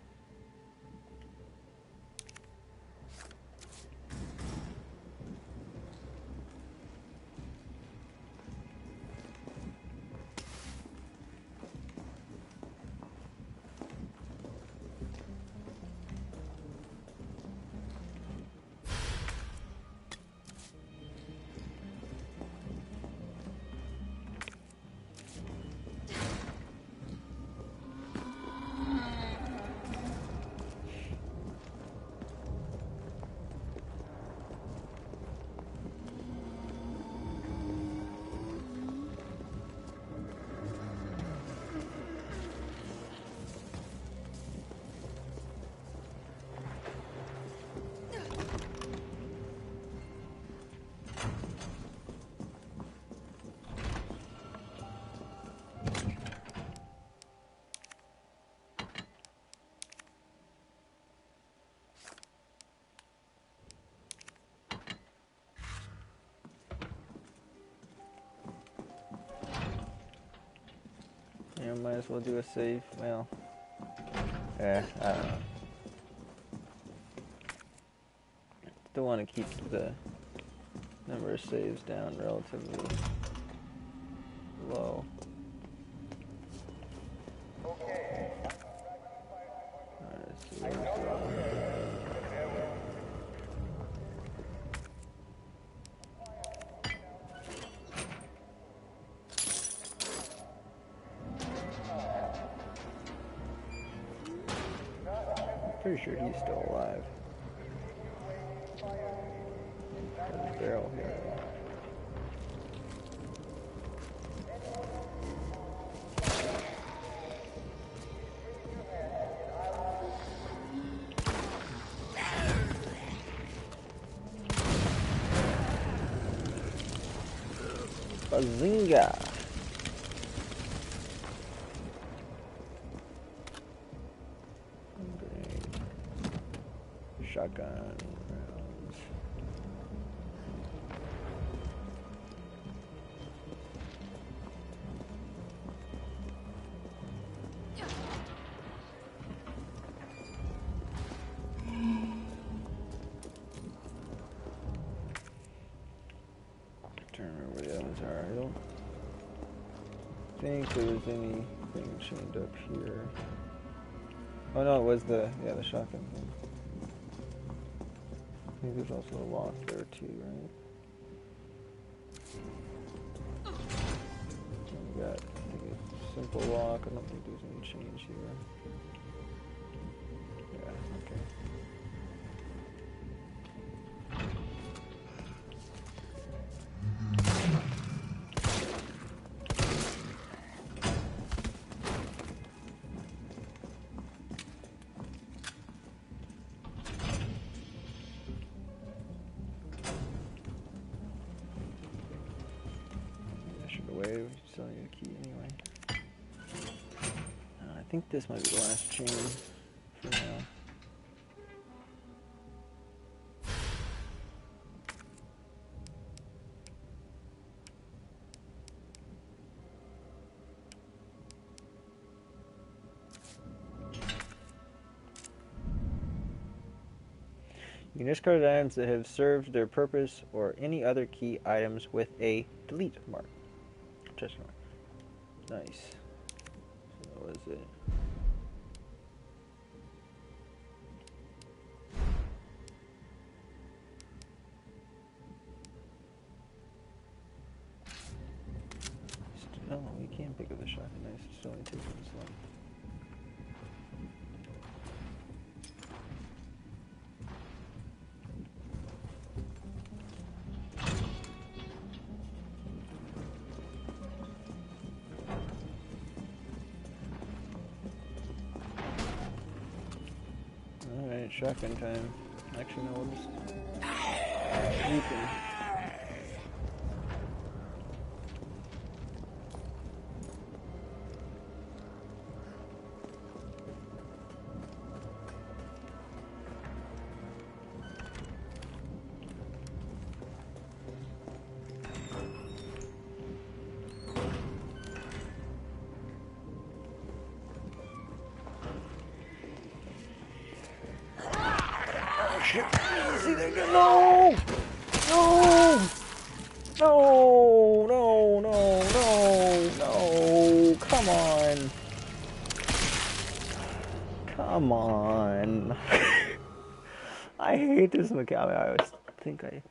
Yeah, might as well do a save. Well, yeah, I don't know. Still want to keep the number of saves down relatively low. Alright, so let's go. Pretty sure he's still alive. There's a barrel here. Bazinga! Shotgun rounds. trying to remember where the other ones are. I don't think there was anything chained up here. Oh no, it was the shotgun thing. I think there's also a lock there too, right? We got, I think a simple lock. I don't think there's any change here. Yeah, okay. We still need a key anyway. I think this might be the last chain for now. You can discard items that have served their purpose or any other key items with a delete mark. Nice. So that was it. No, we can pick up the shotgun. Nice. It still only takes this long. Alright, shotgun time. Actually, no, we'll just sneak him. See, there you go. No! No! No! No! No! No! No! Come on! Come on! I hate this mechanic. I always think I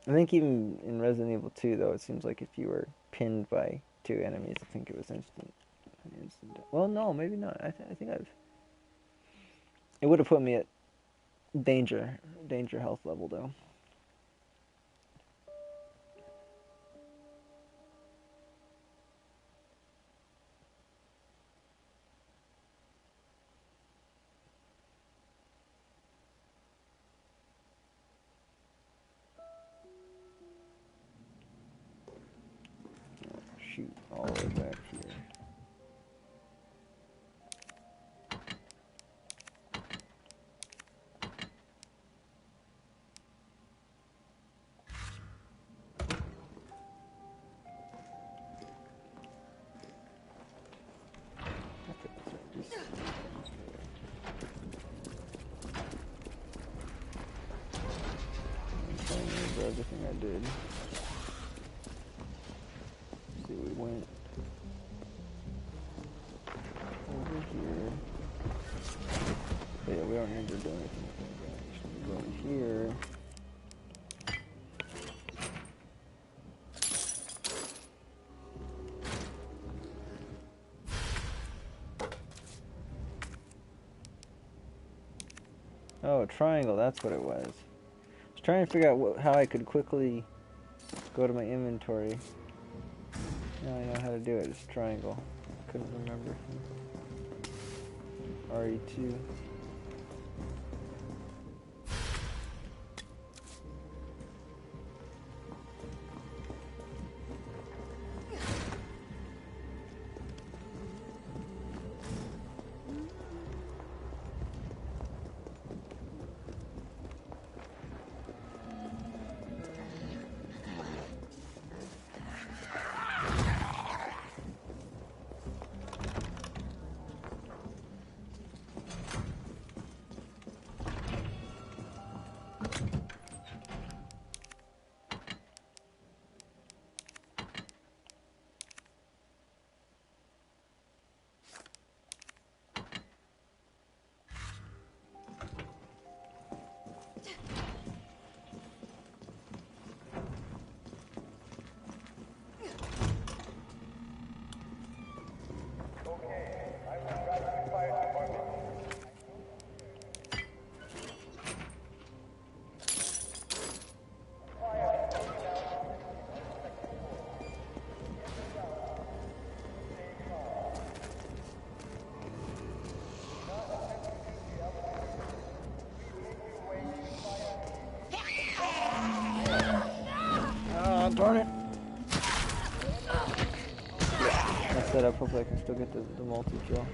think even in Resident Evil 2, though, it seems like if you were pinned by two enemies, I think it was instant. Well, no, maybe not. I think I've. It would have put me at danger health level, though. Shoot all the way back here. Everything I did. Let's see, we went over here. But yeah, we don't need to do anything with that. We go over here. Oh, triangle, that's what it was. I was trying to figure out how I could quickly go to my inventory. Now I know how to do it. It's triangle. Couldn't remember. RE2. darn it. Mess that up. Hopefully I can still get the multi-kill.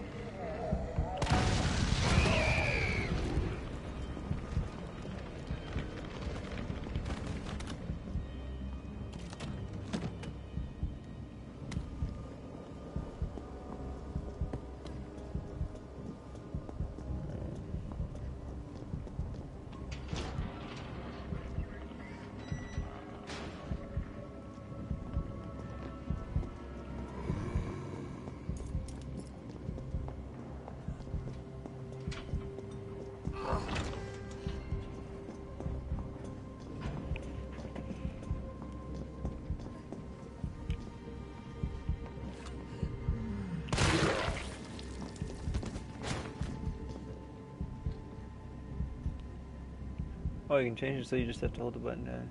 Oh, you can change it so you just have to hold the button down.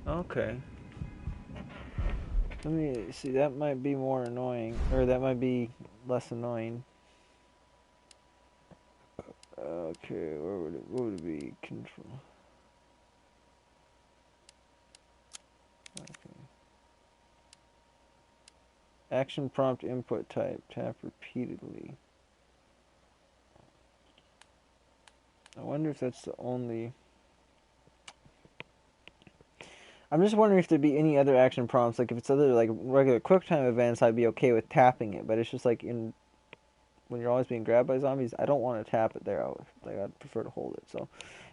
Okay. Let me see, that might be more annoying, or that might be less annoying. Okay, what would it be? Control. Okay. Action prompt input type, tap repeatedly. I wonder if that's the only... I'm just wondering if there'd be any other action prompts, like if it's other like regular QuickTime events, I'd be okay with tapping it, but it's just like when you're always being grabbed by zombies, I don't want to tap it there. I'd prefer to hold it. So,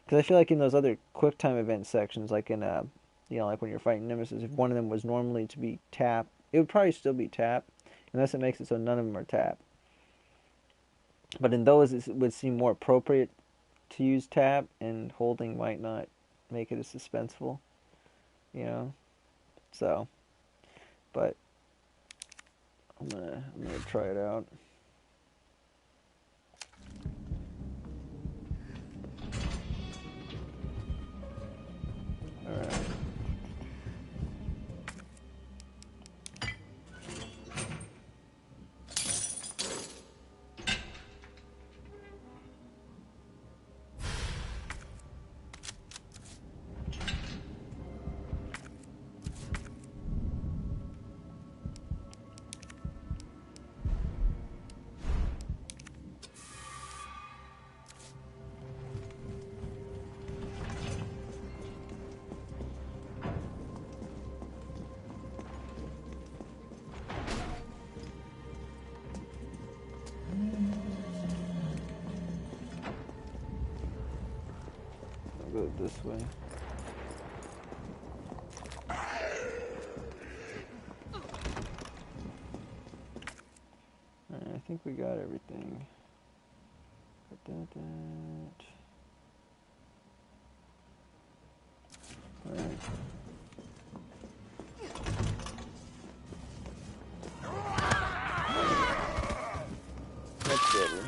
because I feel like in those other QuickTime event sections, like in like when you're fighting Nemesis, if one of them was normally to be tap, it would probably still be tap, unless it makes it so none of them are tap. But in those, it would seem more appropriate to use tap, and holding might not make it as suspenseful, you know. So, but I'm gonna try it out. All right. Go this way. Alright, I think we got everything. Got that. Alright. That's better.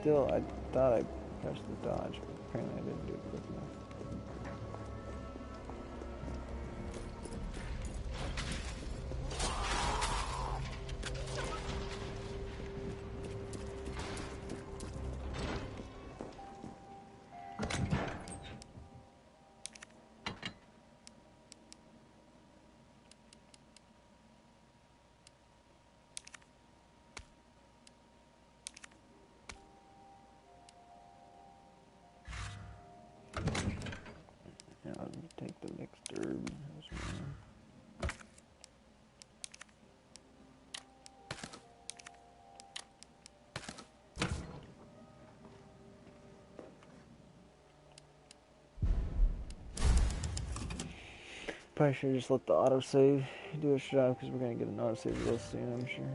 I thought I pressed the dodge, but apparently I didn't do it quick enough. I'll take the mixed herb. Probably should just let the autosave do its job, because we're going to get an autosave real soon, I'm sure.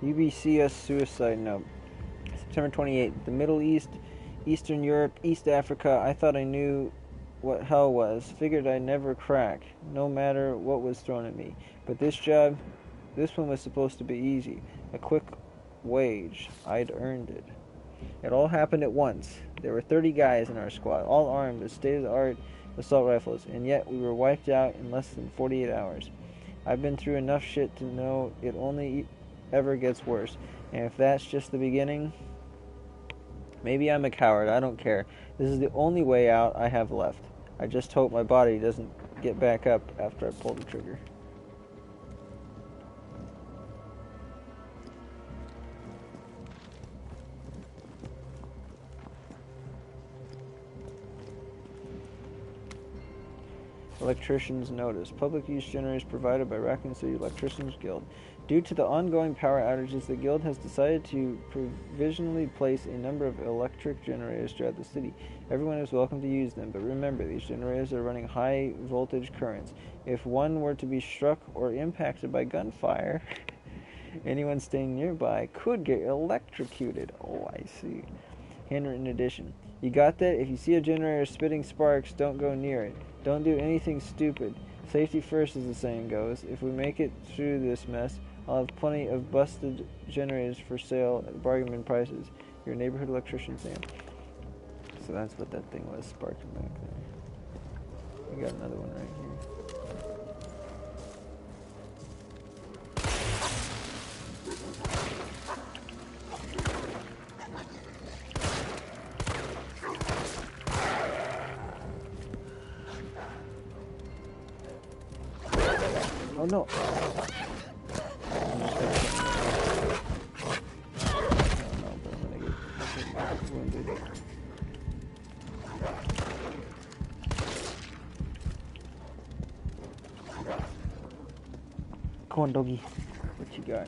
UBCS suicide note. September 28th. The Middle East, Eastern Europe, East Africa. I thought I knew what hell was. Figured I'd never crack, no matter what was thrown at me. But this job, this one was supposed to be easy. A quick wage. I'd earned it. It all happened at once. There were 30 guys in our squad, all armed with state-of-the-art assault rifles, and yet we were wiped out in less than 48 hours. I've been through enough shit to know it only ever gets worse. And if that's just the beginning, maybe I'm a coward. I don't care. This is the only way out I have left. I just hope my body doesn't get back up after I pull the trigger. Electricians notice. Public use generators provided by Raccoon City Electricians Guild. Due to the ongoing power outages, the Guild has decided to provisionally place a number of electric generators throughout the city. Everyone is welcome to use them, but remember, these generators are running high voltage currents. If one were to be struck or impacted by gunfire, anyone staying nearby could get electrocuted. Oh, I see. Handwritten edition. You got that? If you see a generator spitting sparks, don't go near it. Don't do anything stupid. Safety first, as the saying goes. If we make it through this mess, I'll have plenty of busted generators for sale at bargain bin prices. Your neighborhood electrician, Sam. So that's what that thing was, sparking back there. We got another one right here. Oh no! Come on, doggy. What you got?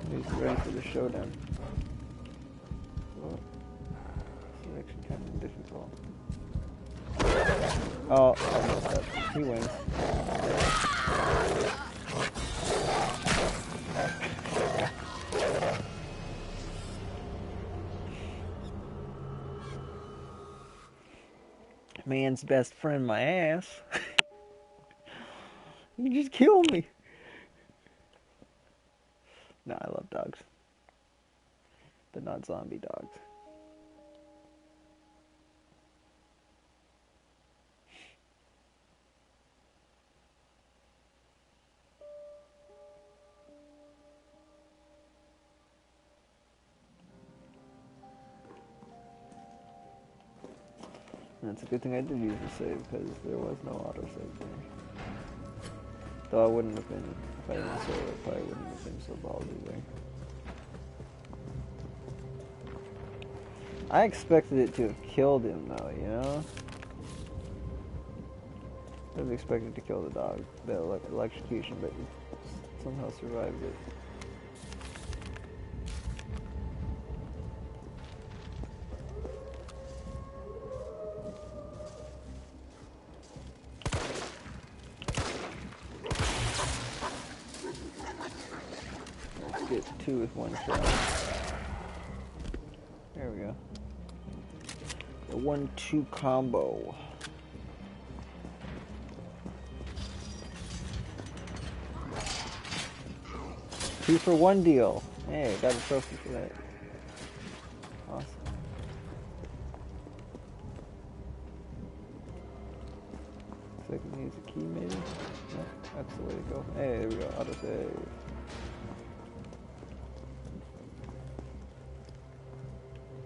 He's ready for the showdown. Oh, selection kind of difficult. Oh, I messed up. He wins. Man's best friend, my ass. You just killed me. No, I love dogs. But not zombie dogs. And it's a good thing I did use the save, because there was no autosave there. Though I wouldn't have been, if I didn't save it, I probably wouldn't have been so ballsy there. I expected it to have killed him though, you know? I was expected to kill the dog, the electrocution, but it somehow survived it. Let's get two with one shot. There we go. The 1-2 combo. Two for one deal. Hey, got a trophy for that. Awesome. Looks like it needs a key maybe? No, that's the way to go. Hey, there we go. Autosave.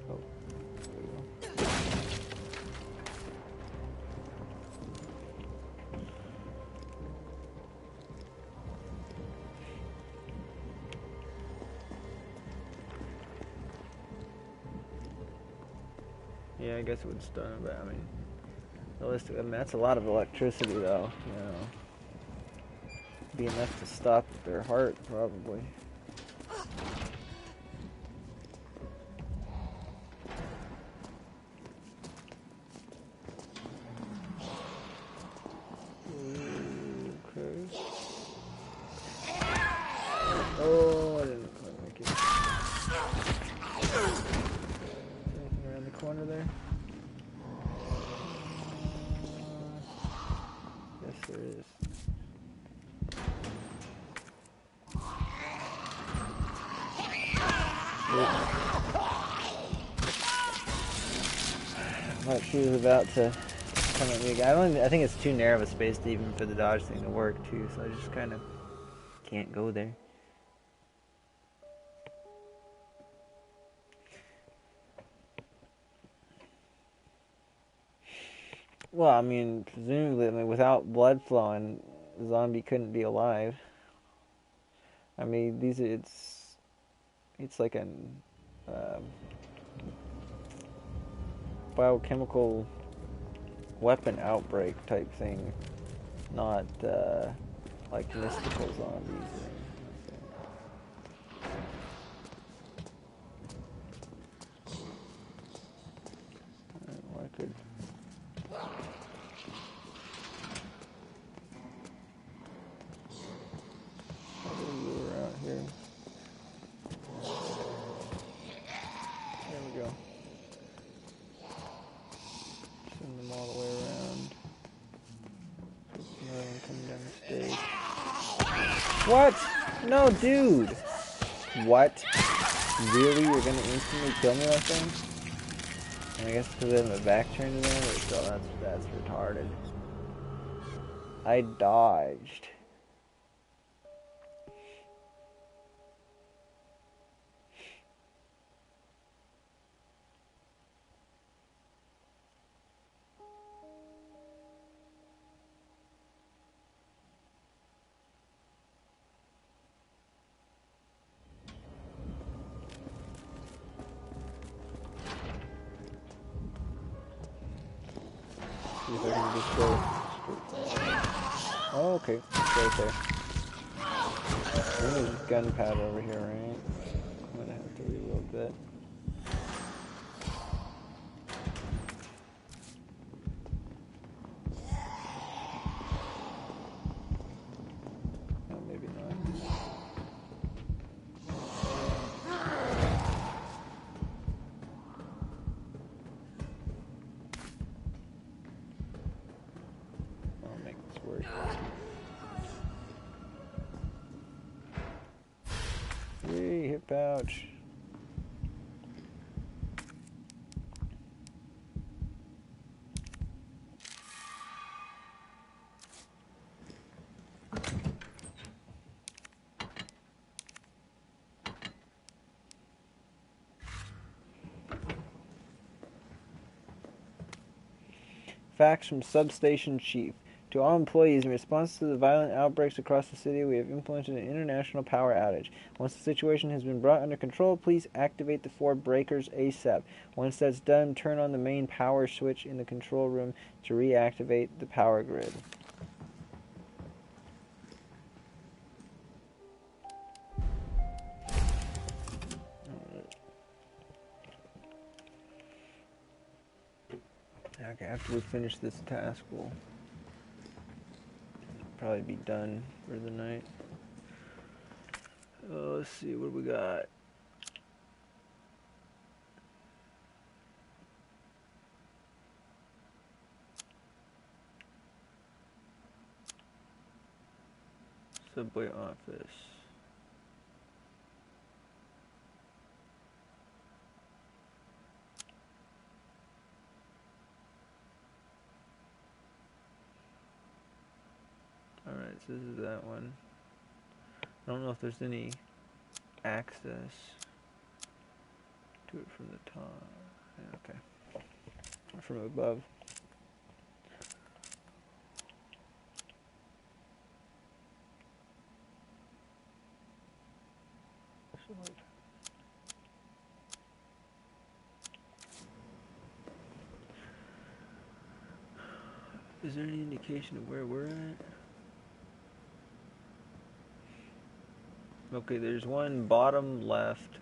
Oh, there we go. Yeah, I guess it would stun, but I mean, realistically, I mean, that's a lot of electricity, though. You know, be enough to stop their heart, probably. corner there? Yes, there is. Like she was about to come at me again. I think it's too narrow of a space to even for the dodge thing to work too, so I just kind of can't go there. Well, I mean, presumably, without blood flowing, the zombie couldn't be alive. I mean, it's like an biochemical weapon outbreak type thing, not like mystical zombies. I could. Around here. There we go. Send them all the way around. Another one coming down the stairs. What? No, dude. What? Really? You're gonna instantly kill me like that? And I guess because I have my back turned to them, so that's retarded. I dodged. See if I can just go straight. Oh, okay. It's right there. There's gunpowder over here, right? I'm gonna have to reload that. Oh, maybe not. I'll make this work. Yay, hip pouch. Facts from Substation Chief. To all employees, in response to the violent outbreaks across the city, we have implemented an international power outage. Once the situation has been brought under control, please activate the 4 breakers ASAP. Once that's done, turn on the main power switch in the control room to reactivate the power grid. Okay, after we finish this task, we'll probably be done for the night. Let's see, what do we got? Subway office. Alright, so this is that one. I don't know if there's any access to it from the top. Yeah, okay. Or from above. Is there any indication of where we're at? Okay, there's one bottom left,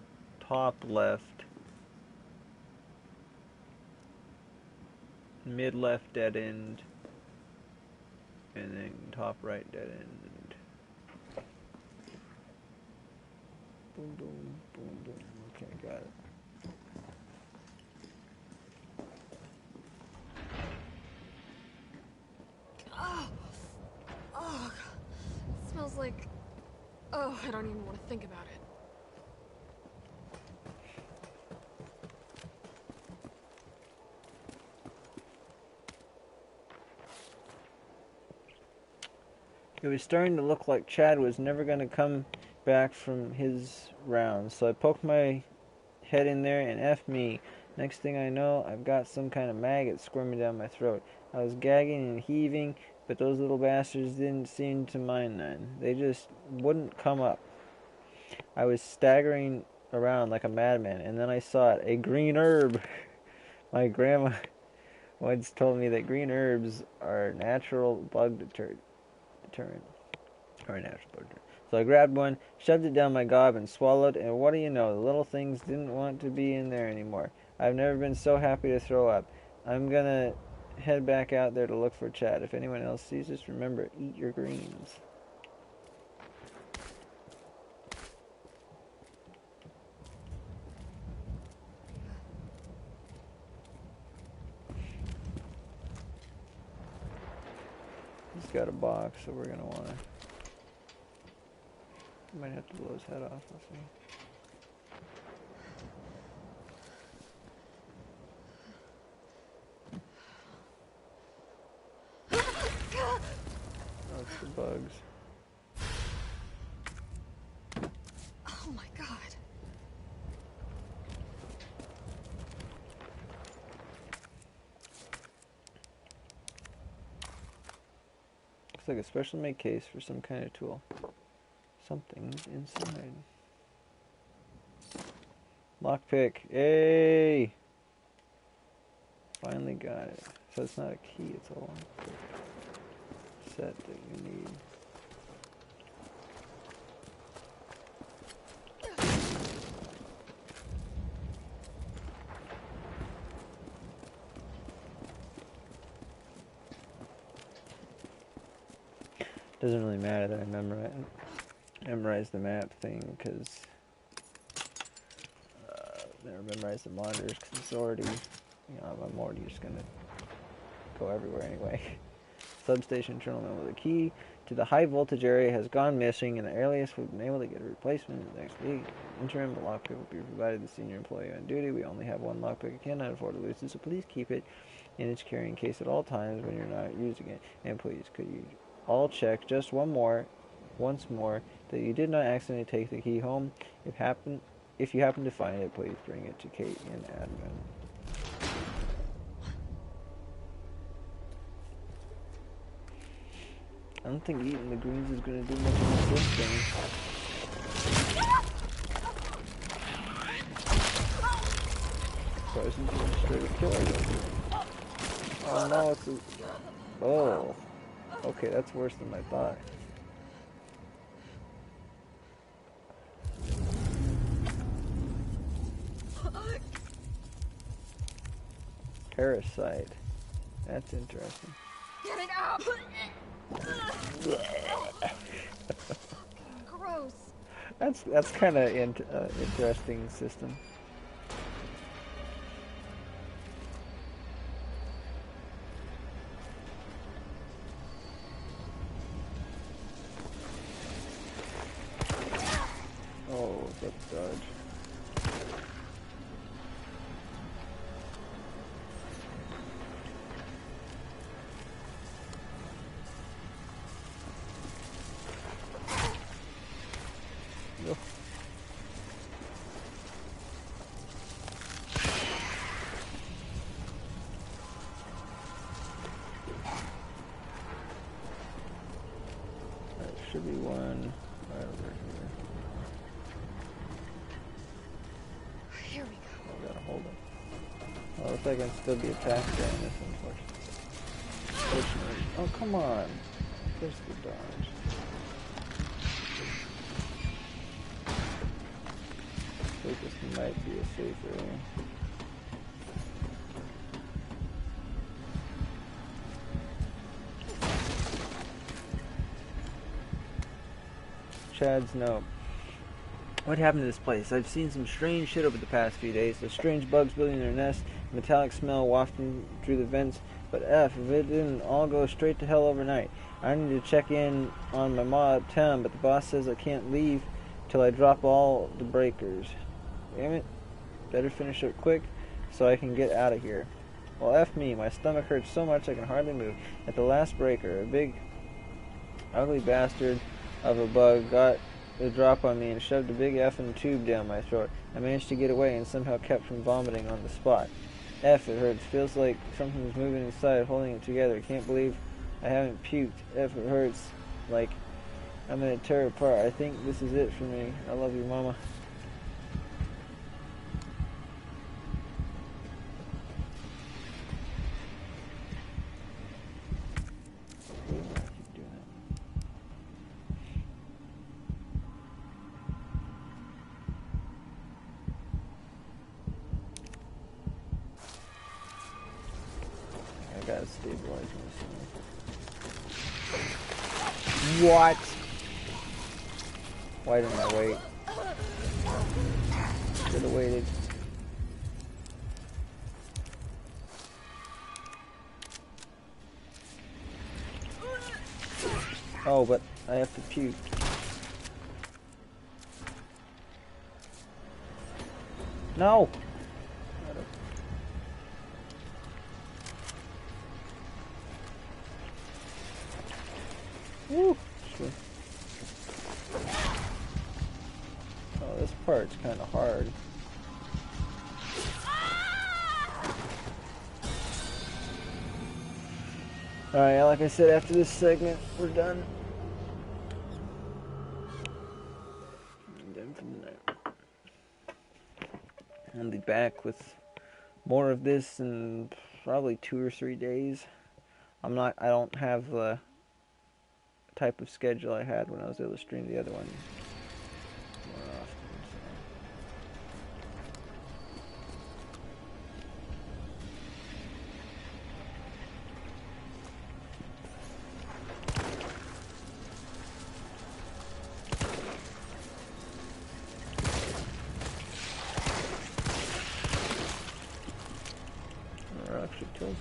top left, mid left dead end, and then top right dead end. Boom, boom, boom, boom. Okay, got it. I don't even want to think about it. It was starting to look like Chad was never going to come back from his rounds, so I poked my head in there and F me. Next thing I know, I've got some kind of maggot squirming down my throat. I was gagging and heaving, but those little bastards didn't seem to mind none. They just wouldn't come up. I was staggering around like a madman, and then I saw it, a green herb. My grandma once told me that green herbs are natural bug deterrent. Or a natural bug deterrent. So I grabbed one, shoved it down my gob, and swallowed, and what do you know, the little things didn't want to be in there anymore. I've never been so happy to throw up. I'm gonna head back out there to look for Chad. If anyone else sees this, remember, eat your greens. He's got a box, so we're gonna wanna... Might have to blow his head off, let's see. Oh, it's the bugs. Oh my god. Looks like a special made case for some kind of tool. Something's inside. Lockpick. Yay! Finally got it. So it's not a key, it's a lockpick set that you need. Doesn't really matter that I memorized the map thing because never memorized the monitors because it's already, I'm already just gonna go everywhere anyway. Substation terminal with a key to the high voltage area has gone missing, and the earliest we've been able to get a replacement is next week. Interim, the lockpick will be provided to the senior employee on duty. We only have one lockpick. I cannot afford to lose it, so please keep it in its carrying case at all times when you're not using it. And please, could you all check just once more, that you did not accidentally take the key home. If you happen to find it, please bring it to Kate and admin. I don't think eating the greens is going to do much of this thing. So I seem to be straight to kill her. Oh no, it's a... Oh. Okay, that's worse than I thought. Parasite. That's interesting. Get it out! Gross. That's kind of interesting system. Oh, that's dodge. No. There should be one right over here. Here we go. I gotta hold it. Oh, looks like I can still be attacked during this, unfortunately. Oh, come on. There's the dodge. I think this might be a safe area. Chad's note. What happened to this place? I've seen some strange shit over the past few days. Those strange bugs building their nest metallic smell wafting through the vents. But F, if it didn't all go straight to hell overnight. I need to check in on my ma uptown, but the boss says I can't leave till I drop all the breakers. Damn it. Better finish it quick so I can get out of here. Well, F me. My stomach hurts so much I can hardly move. At the last breaker, a big, ugly bastard of a bug got the drop on me and shoved a big effing tube down my throat. I managed to get away and somehow kept from vomiting on the spot. F, it hurts. Feels like something's moving inside, holding it together. Can't believe I haven't puked. F, it hurts. Like I'm gonna tear apart. I think this is it for me. I love you, Mama. I gotta stabilize myself. What? Why didn't I wait? Should have waited. Oh, but I have to puke. No! Woo! Sure. Oh, this part's kind of hard. Alright, like I said, after this segment, we're done. I'm done for the night. I'll be back with more of this in probably 2 or 3 days. I don't have the type of schedule I had when I was able to stream the other one more often. Or actually kills it.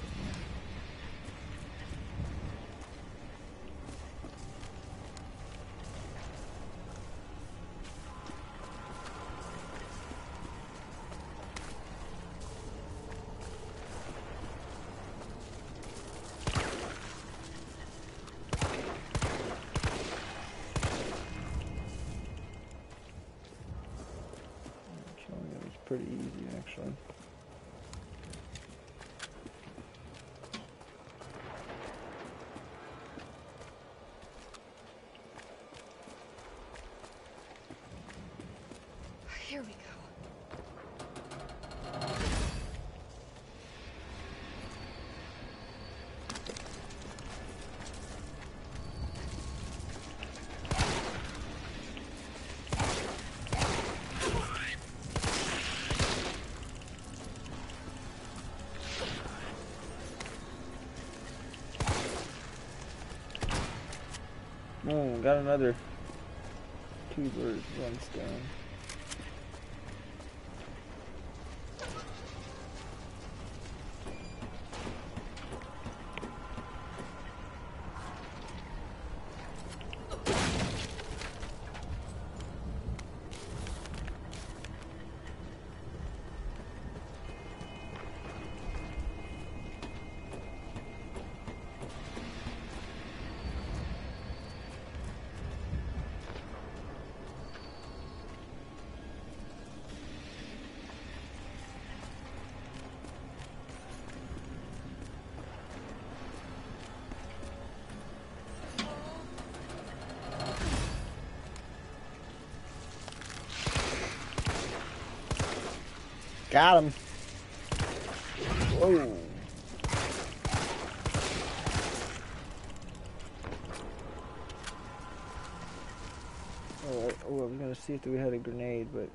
Killing it was pretty easy, actually. Here we go. Oh, got another tuber runs down. Got him. Whoa. Oh, I was gonna see if we had a grenade, but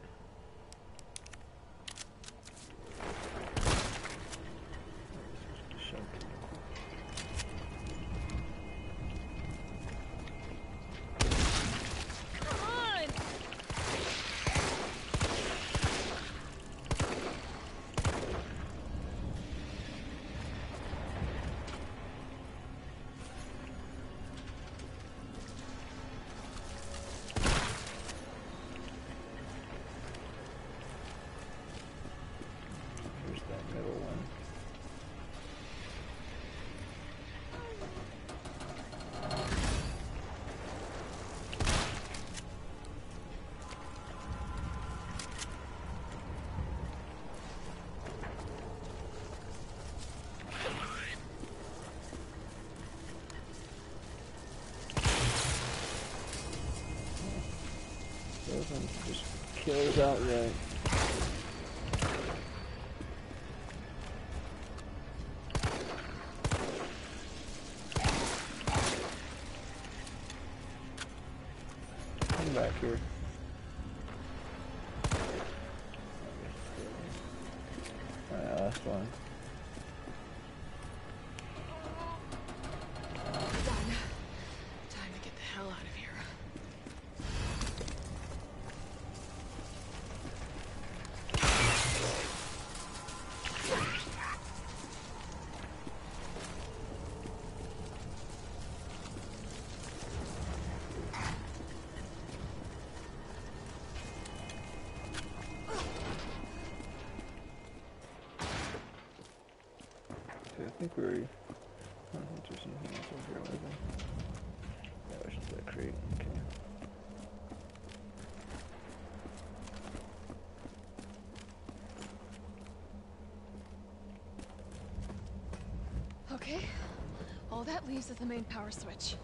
goes out right. Come back here. Alright, last one. Done. Time to get the hell out of here. Okay, I think we're... I don't think there's anything else over here, was there? Yeah, it was just that crate. Okay. Okay. All that leaves is the main power switch.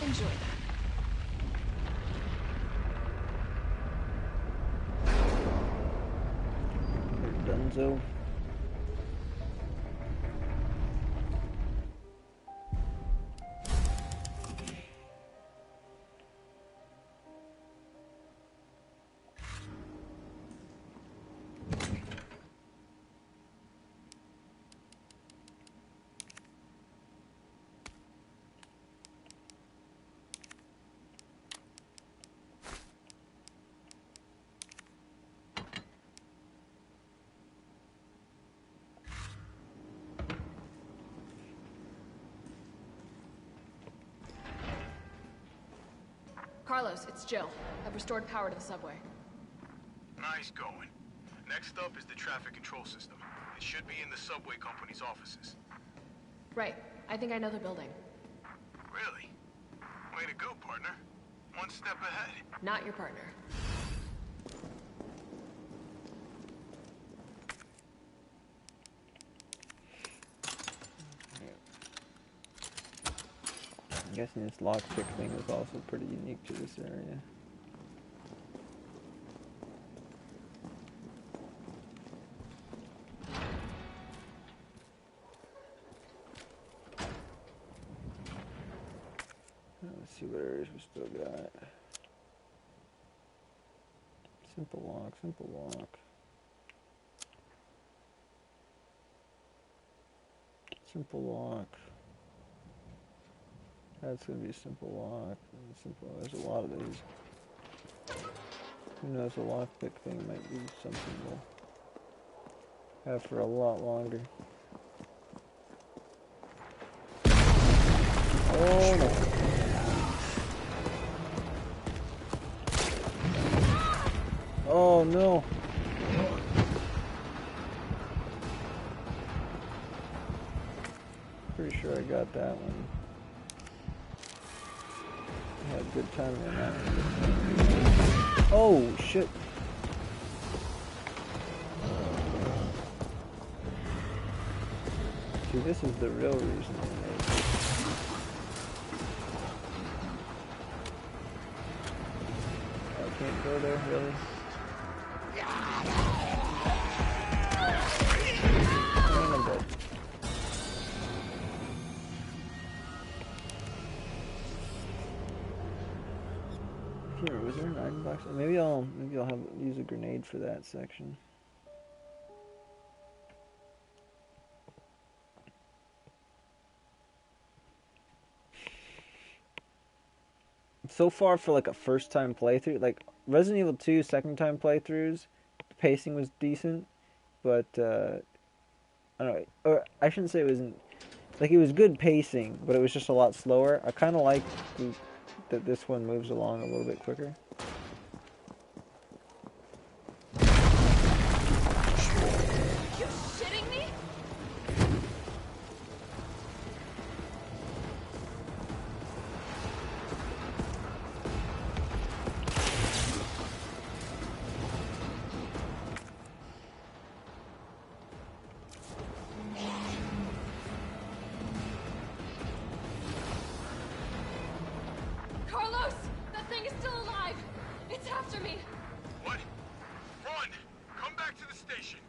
Enjoy that. Dunzo. Carlos, it's Jill. I've restored power to the subway. Nice going. Next up is the traffic control system. It should be in the subway company's offices. Right. I think I know the building. Really? Way to go, partner. One step ahead. Not your partner. I'm guessing this lockpick thing is also pretty unique to this area. Let's see what areas we still got. Simple lock, simple lock. Simple lock. That's gonna be a simple lock. Simple. There's a lot of these. Who knows? The lockpick thing might be something we'll have for a lot longer. Oh no! Oh no! Pretty sure I got that one. I had good timing on that one. Oh shit! See, this is the real reason I made it. I can't go there, really? And I'm dead. Here, was there an item box? Maybe I'll use a grenade for that section. So far for like a first time playthrough, like Resident Evil 2 second time playthroughs, the pacing was decent, but I don't know, or I shouldn't say it wasn't, like it was good pacing, but it was just a lot slower. I kind of like that this one moves along a little bit quicker. You shitting me? station.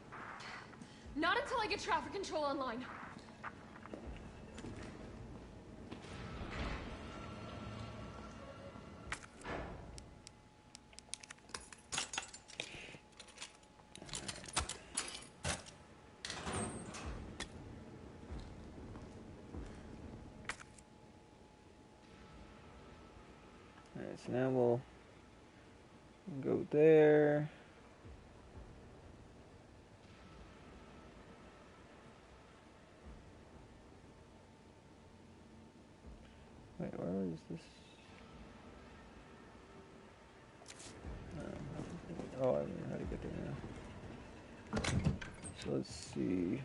Not until I get traffic control online. Alright, so now we'll go there. Wait, where is this? Oh, I don't know how to get there now. So let's see.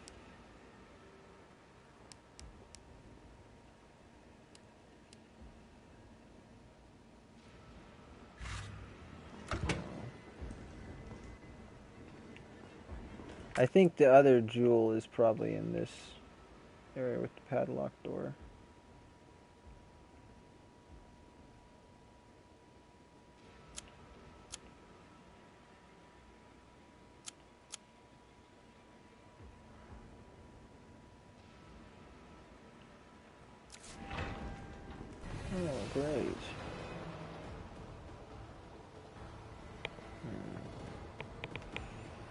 I think the other jewel is probably in this area with the padlock door. Oh, great.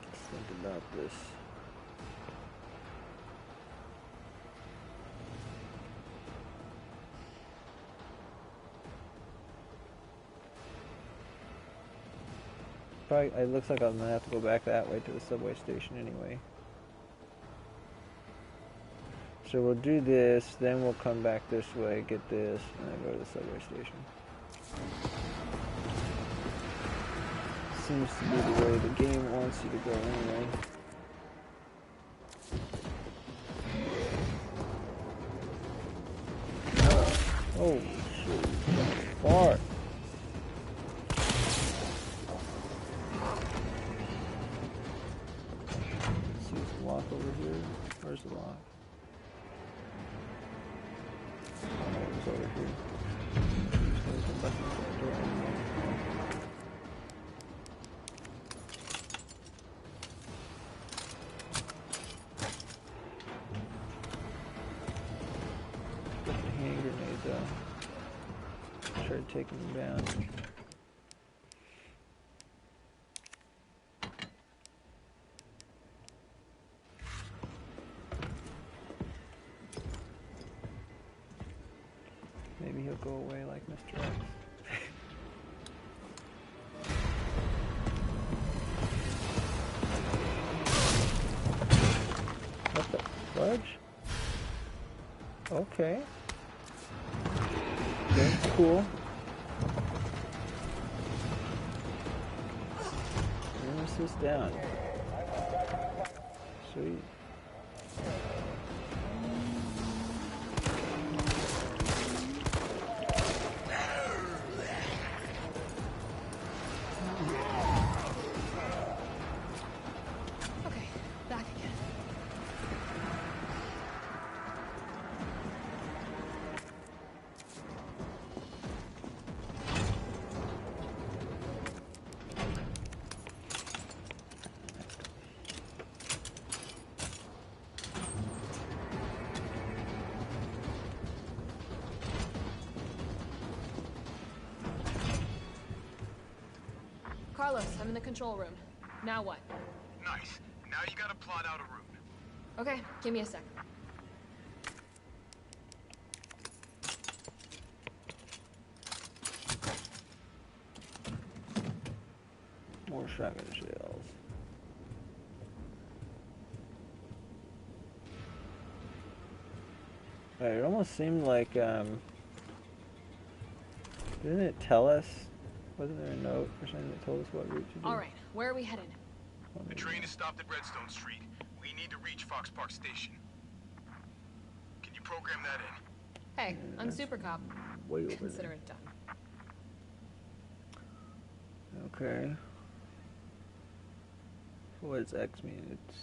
Let's think about this. Probably, it looks like I'm gonna have to go back that way to the subway station anyway. So we'll do this, then we'll come back this way, get this, and then go to the subway station. Seems to be the way the game wants you to go anyway. Oh shit, that's far. Let's see, there's a lock over here. Where's the lock? Oh, it's over here. There's a button for the door anyway. Put the hand grenade though. Try taking him down. Maybe he'll go away like Mr. X. What the fudge? Okay. That's cool. Where's this down? Sweet. Carlos, I'm in the control room. Now what? Nice. Now you gotta plot out a route. Okay, give me a sec. More shotgun shells. Alright, it almost seemed like, didn't it tell us? Wasn't there a note or something that told us what route to do? Alright, where are we headed? The train is stopped at Redstone Street. We need to reach Fox Park Station. Can you program that in? Hey, I'm Super Cop. Way over Consider there. it done. Okay. So what does X mean? It's...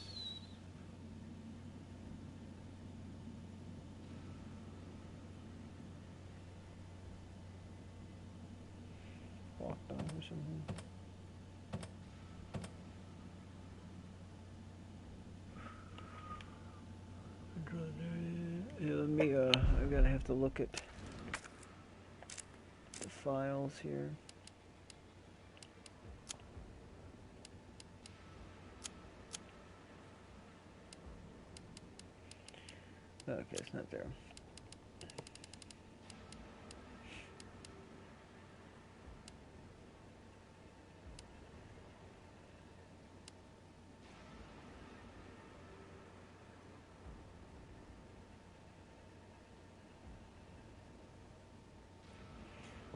walked on or something. Let me, I'm gonna have to look at the files here. Okay, it's not there.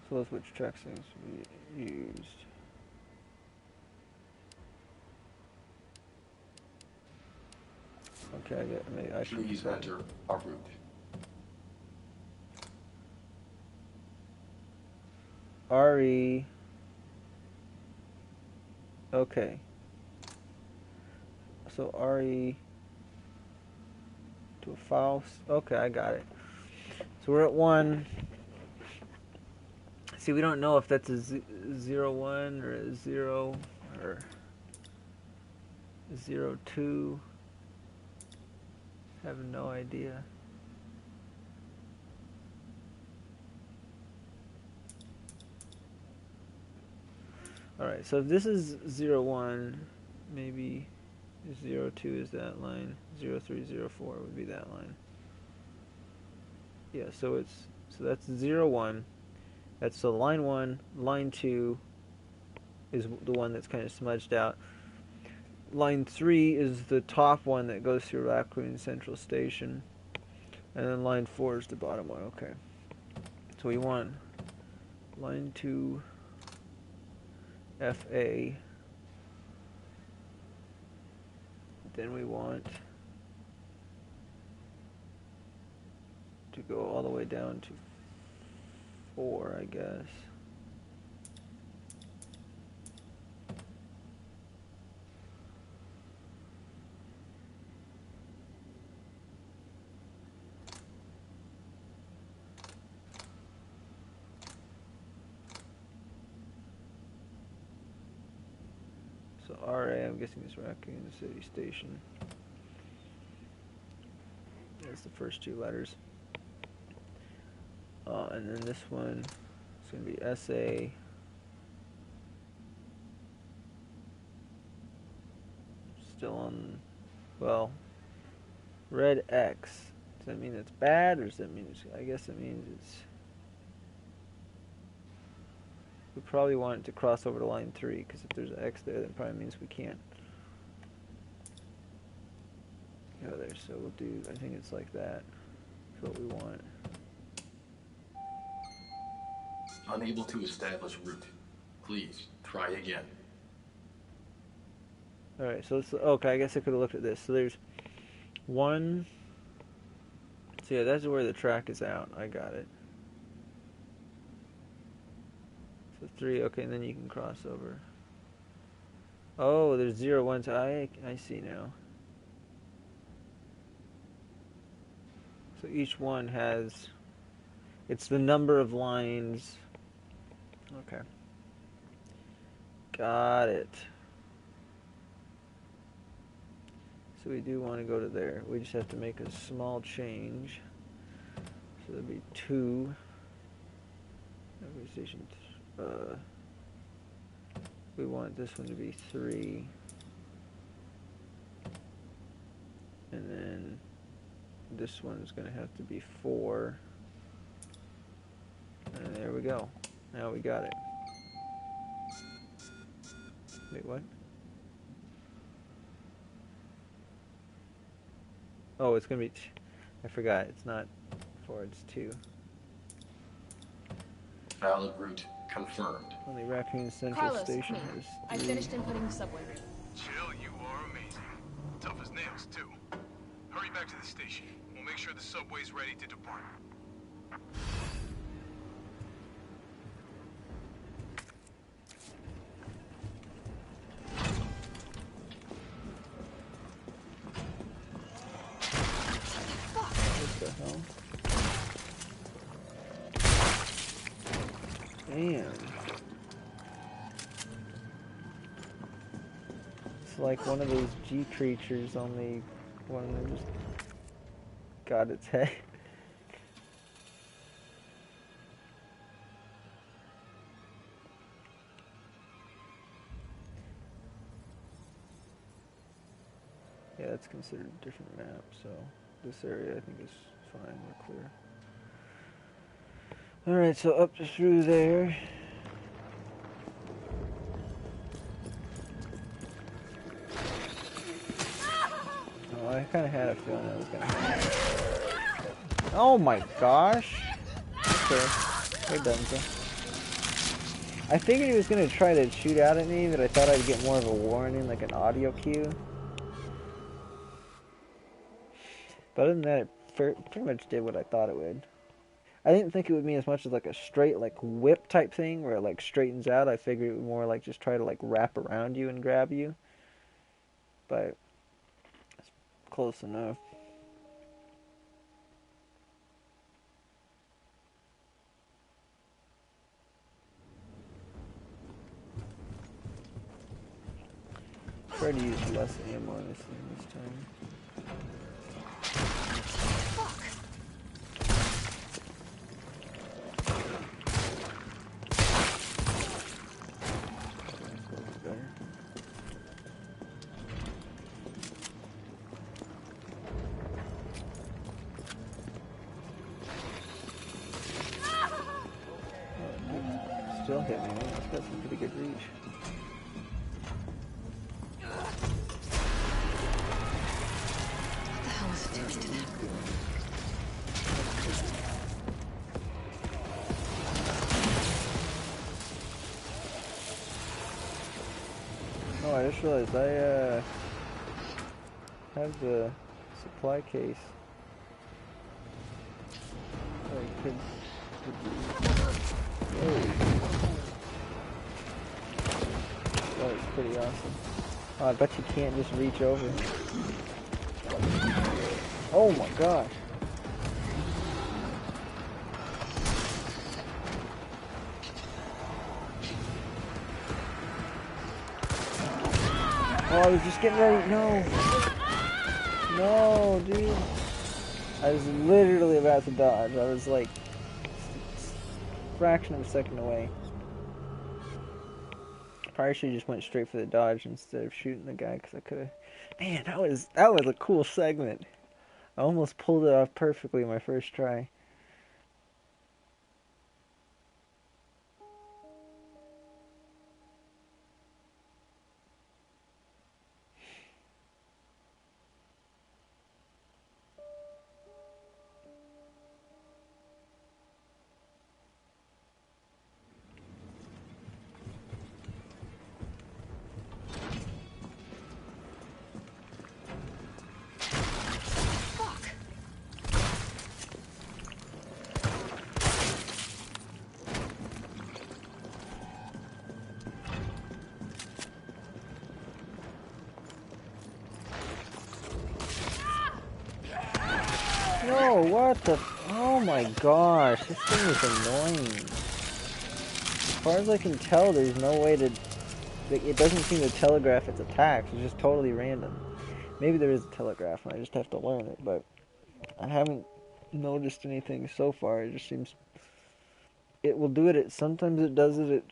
So let's which track things we used. Okay, I should. Please enter our route. RE. Okay. So RE to a file. Okay, I got it. So we're at 1. See, we don't know if that's a 0-1 or a 0 or a 0-2. I have no idea. Alright, so if this is 0-1, maybe 0-2 is that line, 0-3, 0-4 would be that line. Yeah, so that's 0-1. That's so line 1, line 2 is the one that's kind of smudged out. Line 3 is the top one that goes through Raccoon Central Station. And then line 4 is the bottom one, okay. So we want line 2 FA. Then we want to go all the way down to 4, I guess. So RA, I'm guessing is Raccoon City Station. That's the first 2 letters. And then this one is going to be SA. Still on, well, red X. Does that mean it's bad, or does that mean it's, I guess it means it's, we probably want it to cross over to line 3, because if there's an X there, that probably means we can't go there. So we'll do, I think it's like that. That's what we want. Unable to establish route. Please try again. Alright, so let's, okay, I guess I could have looked at this. So there's 1, so yeah, that's where the track is out. I got it. So 3, okay, and then you can cross over. Oh, there's 0, 1, so I see now. So each one has, it's the number of lines. Okay. Got it. So we do want to go to there. We just have to make a small change. So that'd be 2. Station. We want this one to be 3. And then this one is going to have to be 4. And there we go. Now we got it. Wait, what? Oh, it's going to be... I forgot. It's not 4, it's 2. Valid route confirmed. Only Raccoon Central Carlos, Station me. has 3. I finished inputting the subway route. Chill, you are amazing. Tough as nails, too. Hurry back to the station. We'll make sure the subway's ready to depart. What the hell? Damn. It's like one of those G creatures, only one of them just got its head. Yeah, that's considered a different map, so this area I think is fine, we're clear. Alright, so up through there. Oh, I kind of had a feeling that was going to happen. Oh my gosh! Okay, we're done, so. I figured he was going to try to shoot out at me, but I thought I'd get more of a warning, like an audio cue. But other than that, it pretty much did what I thought it would. I didn't think it would be as much as like a straight like whip type thing where it like straightens out. I figured it would more like just try to like wrap around you and grab you. But it's close enough. Try to use less ammo on this thing this time. Still hit me, man. It's got some pretty good reach. What the hell is it doing to them? Oh, I just realized I have the supply case. So I could that was pretty awesome. Oh, I bet you can't just reach over. Oh my gosh. Oh, I was just getting ready. No. No, dude. I was literally about to dodge. I was like a fraction of a second away. Probably should have just went straight for the dodge instead of shooting the guy, because I could have. Man, that was a cool segment. I almost pulled it off perfectly my first try. No, what the? Oh my gosh, this thing is annoying. As far as I can tell, there's no way to. It doesn't seem to telegraph its attacks. It's just totally random. Maybe there is a telegraph, and I just have to learn it. But I haven't noticed anything so far. It just seems. It will do it. Sometimes it does it.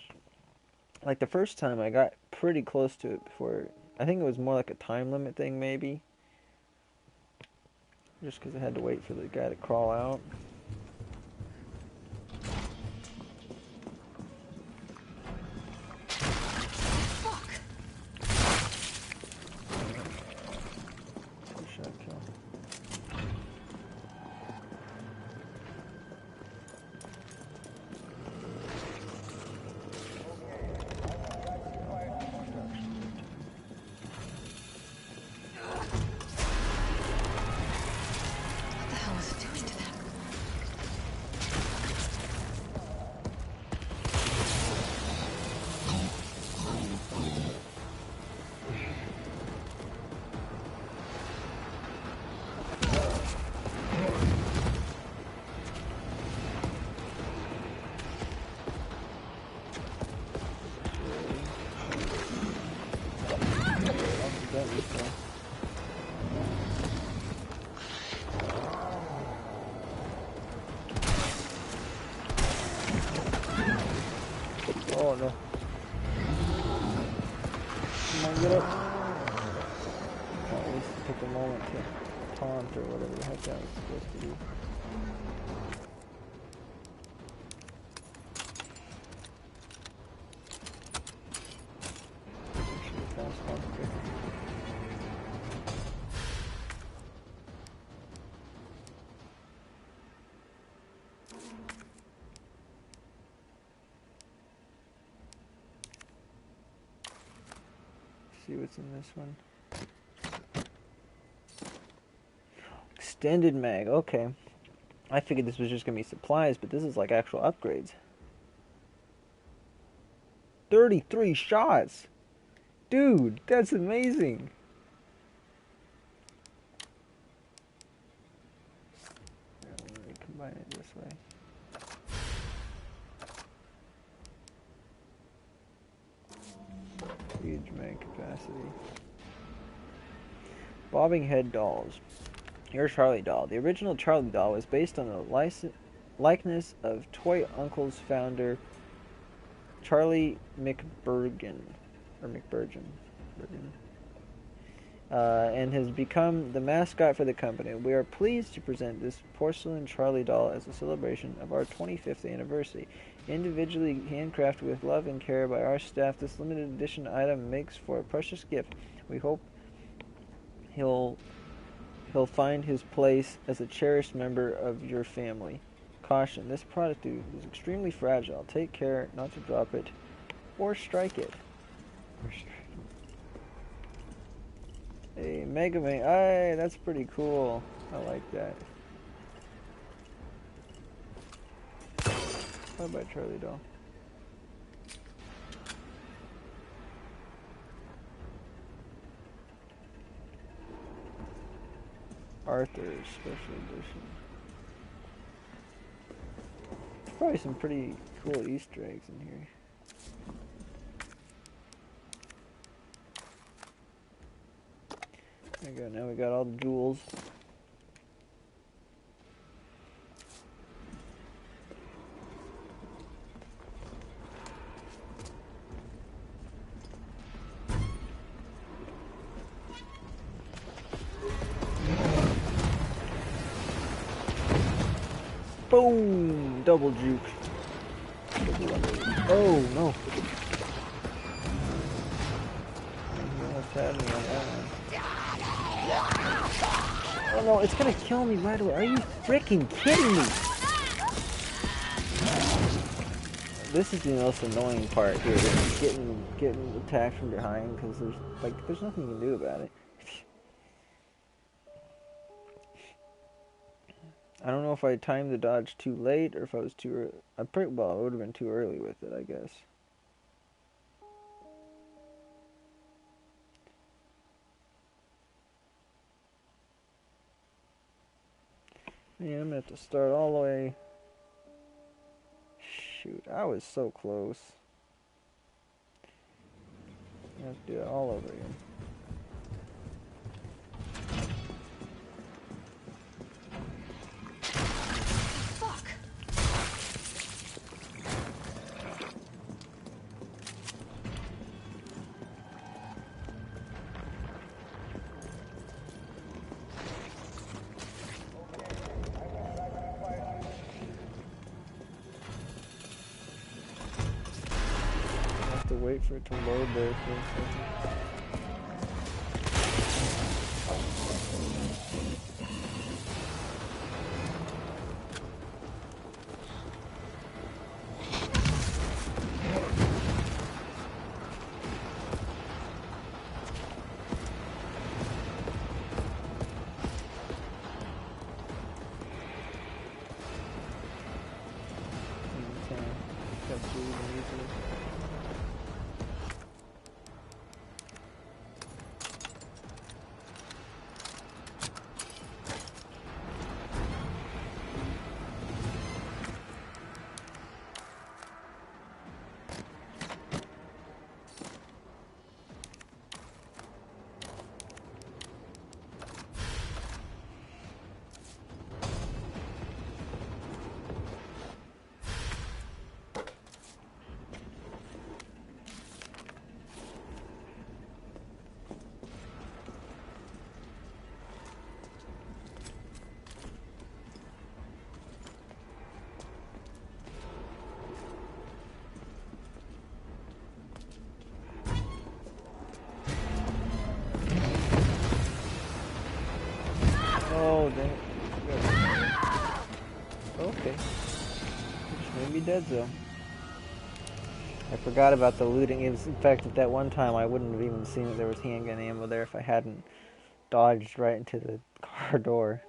Like the first time, I got pretty close to it before. I think it was more like a time limit thing, maybe. Just because I had to wait for the guy to crawl out. Two-shot kill. Oh no. Come on, get up. Oh, took a moment to taunt or whatever the heck that was supposed to do. See what's in this one. Extended mag, okay. I figured this was just gonna be supplies, but this is like actual upgrades. 33 shots! Dude, that's amazing! Let me combine it this way. Huge mag capacity. Bobbing head dolls. Your Charlie doll. The original Charlie doll was based on the likeness of Toy Uncle's founder, Charlie McBurgen, and has become the mascot for the company. We are pleased to present this porcelain Charlie doll as a celebration of our 25th anniversary. Individually handcrafted with love and care by our staff, this limited edition item makes for a precious gift. We hope he'll find his place as a cherished member of your family. Caution, this product is extremely fragile. Take care not to drop it or strike it. Hey, Mega Man. Hey, that's pretty cool. I like that. What about Charlie doll? Arthur's special edition. There's probably some pretty cool Easter eggs in here. There we go, now we got all the jewels. Boom! Double juke. Oh no! What's happening on that one? Oh no, it's gonna kill me right away. Are you freaking kidding me? This is the most annoying part here. Getting attacked from behind because there's nothing you can do about it. I don't know if I timed the dodge too late or if I was too early. Well, I would have been too early with it, I guess. Man, I'm gonna have to start all the way. Shoot, I was so close. I have to do it all over again. Wait for it to load there for a second. Oh, dang it. Okay. Just made me dead, though. I forgot about the looting. It was, in fact, at that one time, I wouldn't have even seen that there was handgun ammo there if I hadn't dodged right into the car door.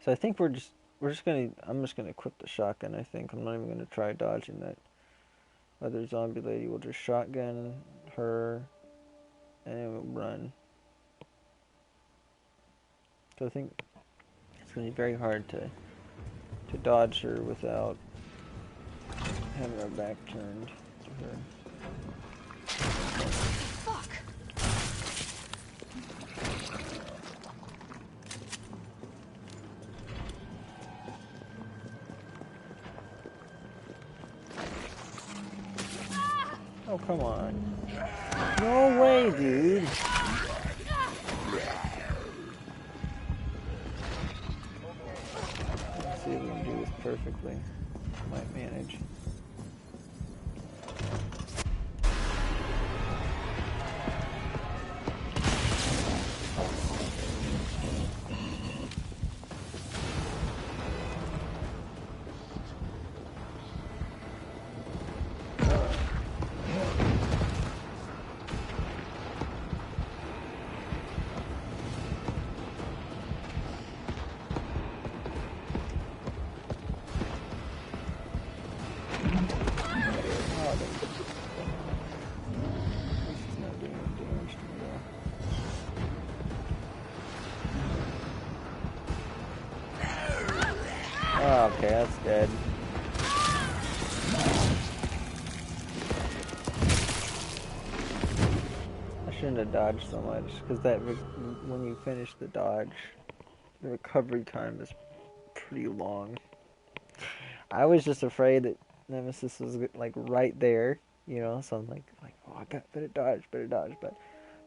So I think I'm just gonna equip the shotgun. I think I'm not even gonna try dodging that other zombie lady. We'll just shotgun her and we'll run. So I think it's gonna be very hard to dodge her without having our back turned to her. Fuck! Oh, come on. No way, dude. Let's see if we can do this perfectly. Might manage. Oh, okay, that's dead. I shouldn't have dodged so much, because when you finish the dodge, the recovery time is pretty long. I was just afraid that Nemesis was like right there, so I'm like, oh, better dodge, but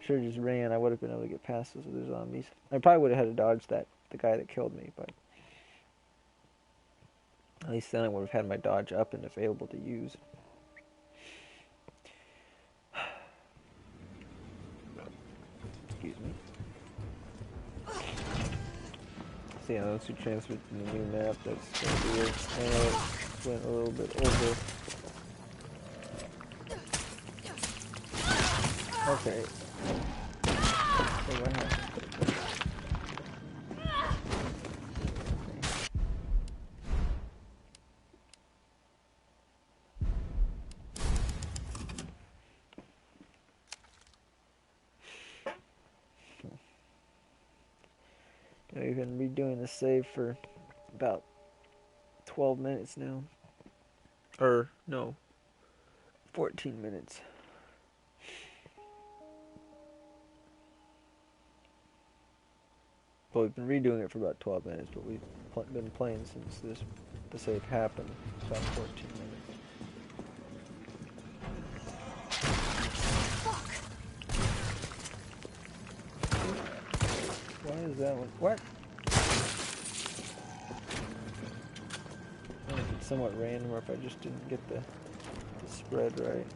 should have just ran. I would have been able to get past those other zombies. I probably would have had to dodge the guy that killed me, but at least then I would have had my dodge up and available to use. Excuse me. See, now once you transfer to the new map, that's going to be it. I know it went a little bit over. Okay. So what happened? We've been redoing the save for about 12 minutes now. Or, no, 14 minutes. Well, we've been redoing it for about 12 minutes, but we've been playing since the save happened, about 14 minutes. Fuck! Why is that one? What? I don't know if it's somewhat random or if I just didn't get the spread right.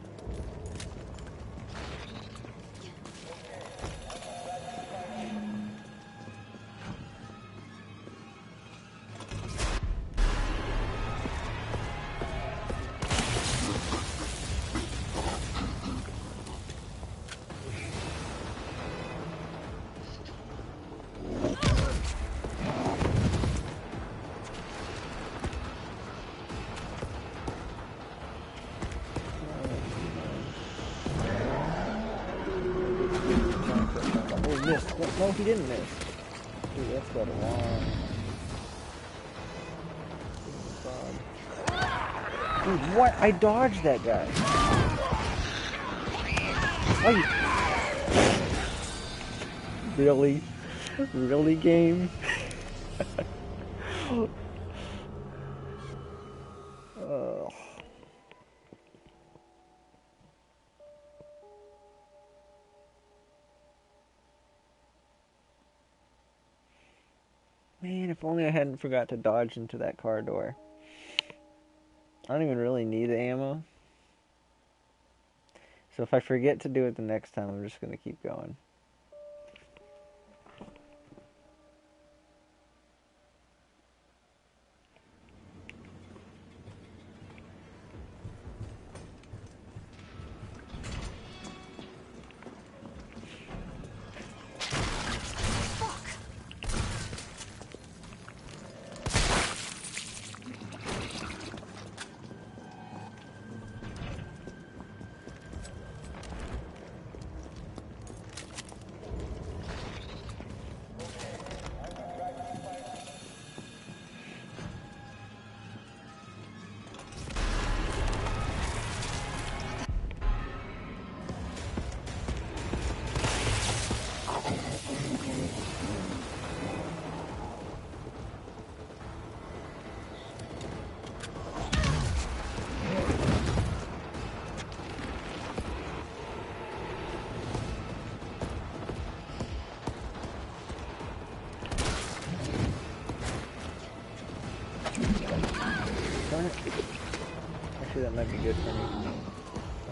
No, he didn't miss. Dude, that's got a long... Dude, what? I dodged that guy. Oh, really? Really, game? Oh. Man, if only I hadn't forgot to dodge into that car door. I don't even really need the ammo. So if I forget to do it the next time, I'm just going to keep going. Actually, that might be good for me.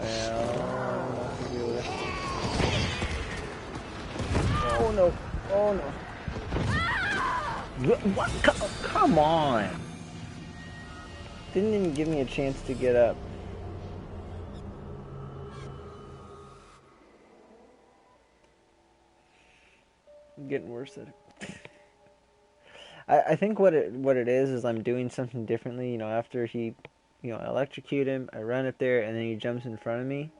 Well, I don't know what to do with it. Oh no! Oh no! What? Come on! Didn't even give me a chance to get up. I'm getting worse at it. I think what it is I'm doing something differently. You know, after he, you know, I electrocute him, I run up there, and then he jumps in front of me.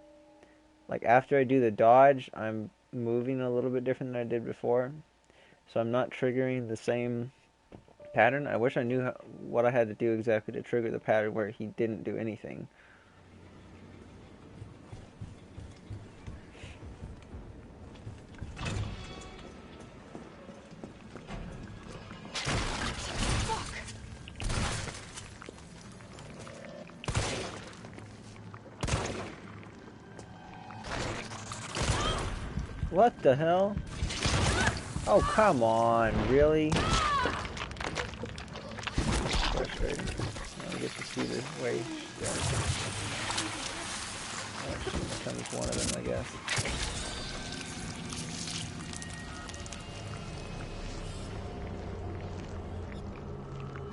Like after I do the dodge, I'm moving a little bit different than I did before, so I'm not triggering the same pattern. I wish I knew what I had to do exactly to trigger the pattern where he didn't do anything. What the hell? Oh, come on, really? Frustrating. I don't get to see the way she goes. Oh, she becomes one of them, I guess.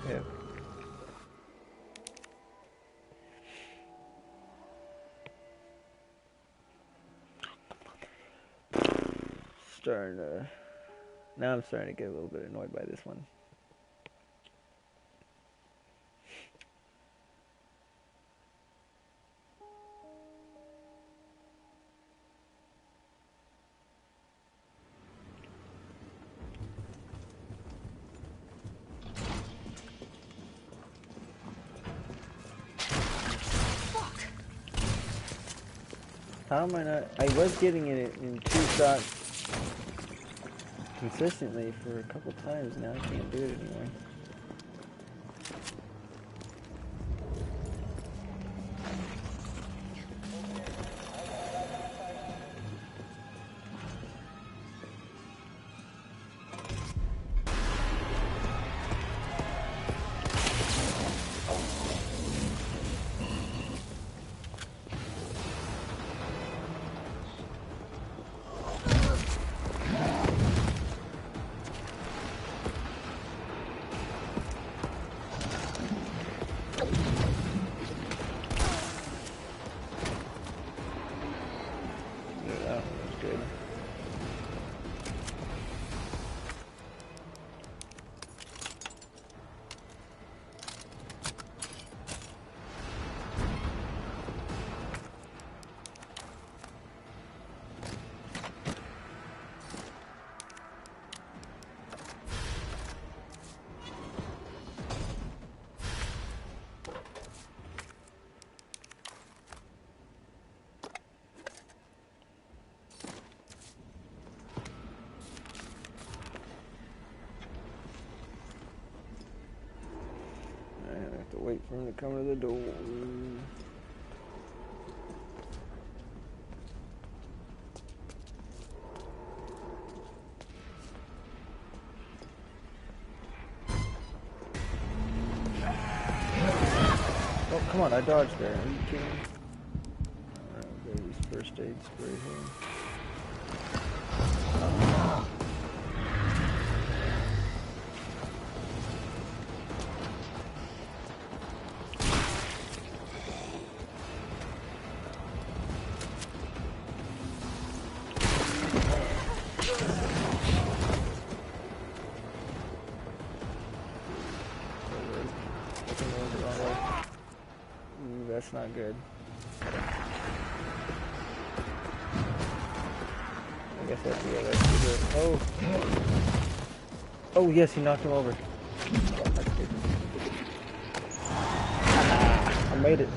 Yep. Now I'm starting to get a little bit annoyed by this one. How am I not? I was getting it in 2 shots consistently for a couple times. Now I can't do it anymore. I have to wait for him to come to the door. Oh, come on, I dodged there. Are you kidding me? Alright, baby's first aid spray here. Ooh, that's not good. I guess that's the other. Oh! Oh, yes, he knocked him over. I made it.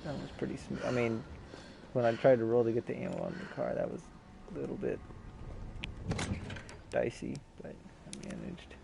That was pretty smooth. I mean, when I tried to roll to get the ammo on the car, that was a little bit dicey, but I managed.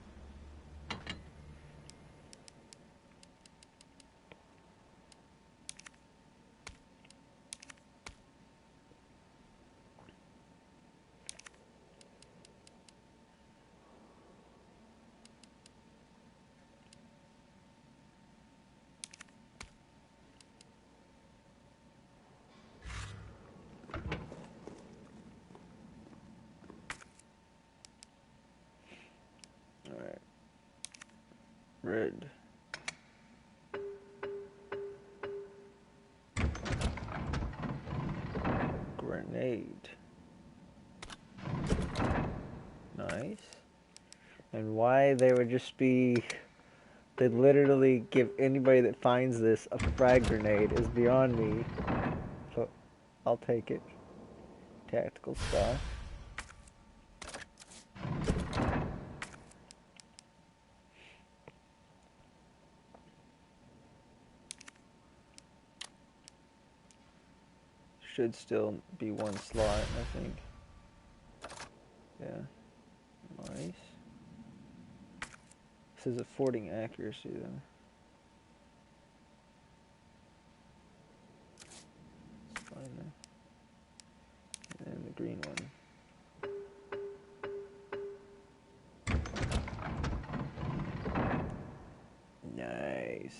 Alright. Red. Grenade. Nice. And why they would just be... They'd literally give anybody that finds this a frag grenade is beyond me. So, I'll take it. Tactical stuff. Should still be one slot, I think. Yeah. Nice. This is affording accuracy then. It's fine there. And the green one. Nice.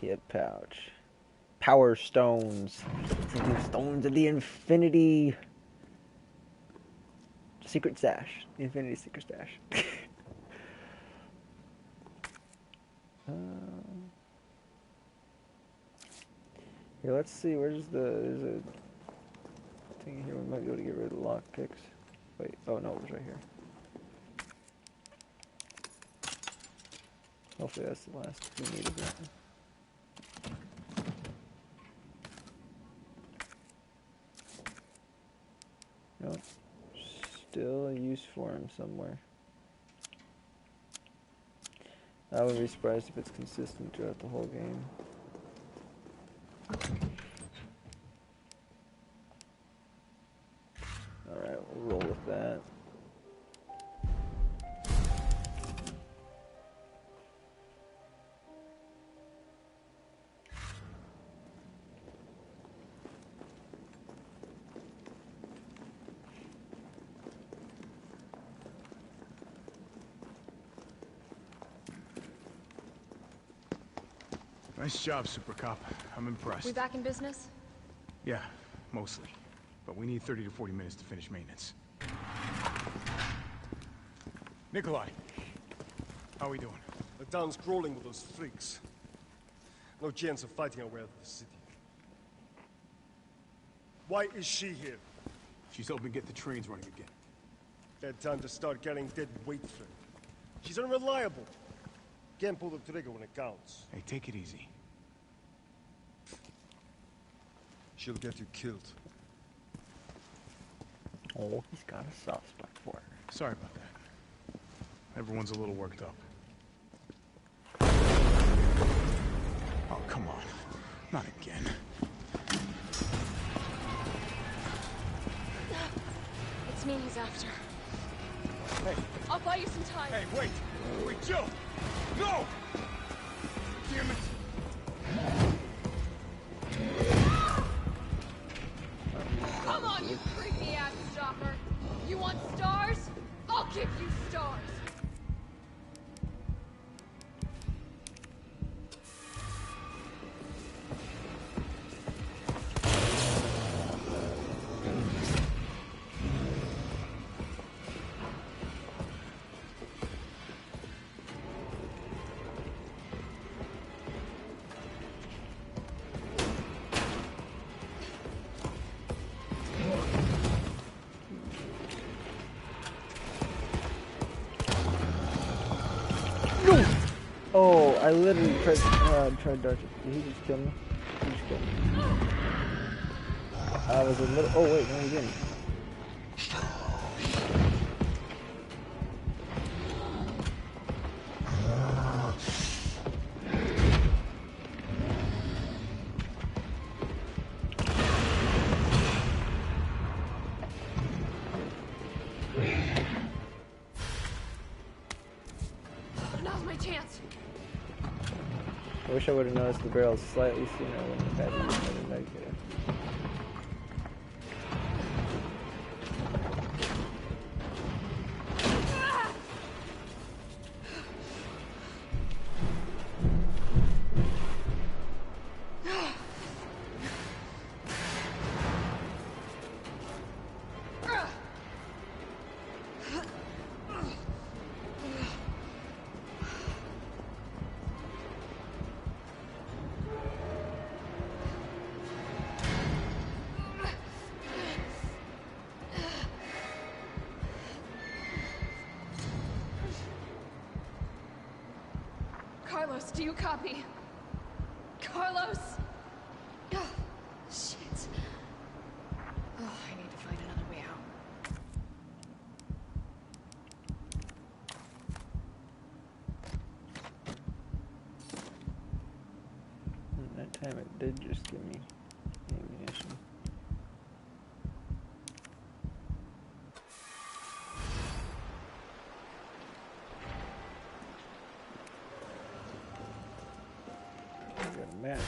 Hit pouch. Power stones. It's like the stones of the infinity. Secret stash. The infinity secret stash. Here, let's see. There's a thing here. We might be able to get rid of the lock picks. Wait. Oh no, it was right here. Hopefully that's the last we need of it. Nope. Still a use for him somewhere. I wouldn't be surprised if it's consistent throughout the whole game. Alright, we'll roll with that. Nice job, Super Cop. I'm impressed. We back in business? Yeah, mostly. But we need 30 to 40 minutes to finish maintenance. Nikolai, how are we doing? The town's crawling with those freaks. No chance of fighting our way out of the city. Why is she here? She's helping get the trains running again. Bad time to start carrying dead weight thread. She's unreliable. Can't pull the trigger when it counts. Hey, take it easy. She'll get you killed. Oh, he's got a soft spot for her. Sorry about that. Everyone's a little worked up. Oh, come on. Not again. It's me he's after. Hey. I'll buy you some time. Hey, wait! Wait, Jill! No! Damn it! Come on, you creepy ass stopper! You want stars? I'll give you stars! No! Oh, I literally tried to dodge it. Did he just kill me? He just killed me. I was a little... Oh, wait, no, he didn't. Now's my chance. I wish I would have noticed the barrels slightly sooner. I wouldn't have had to make it. Carlos, do you copy? Carlos! Oh, shit. Oh, I need to find another way out. That time it did just give me ammunition. I got a map.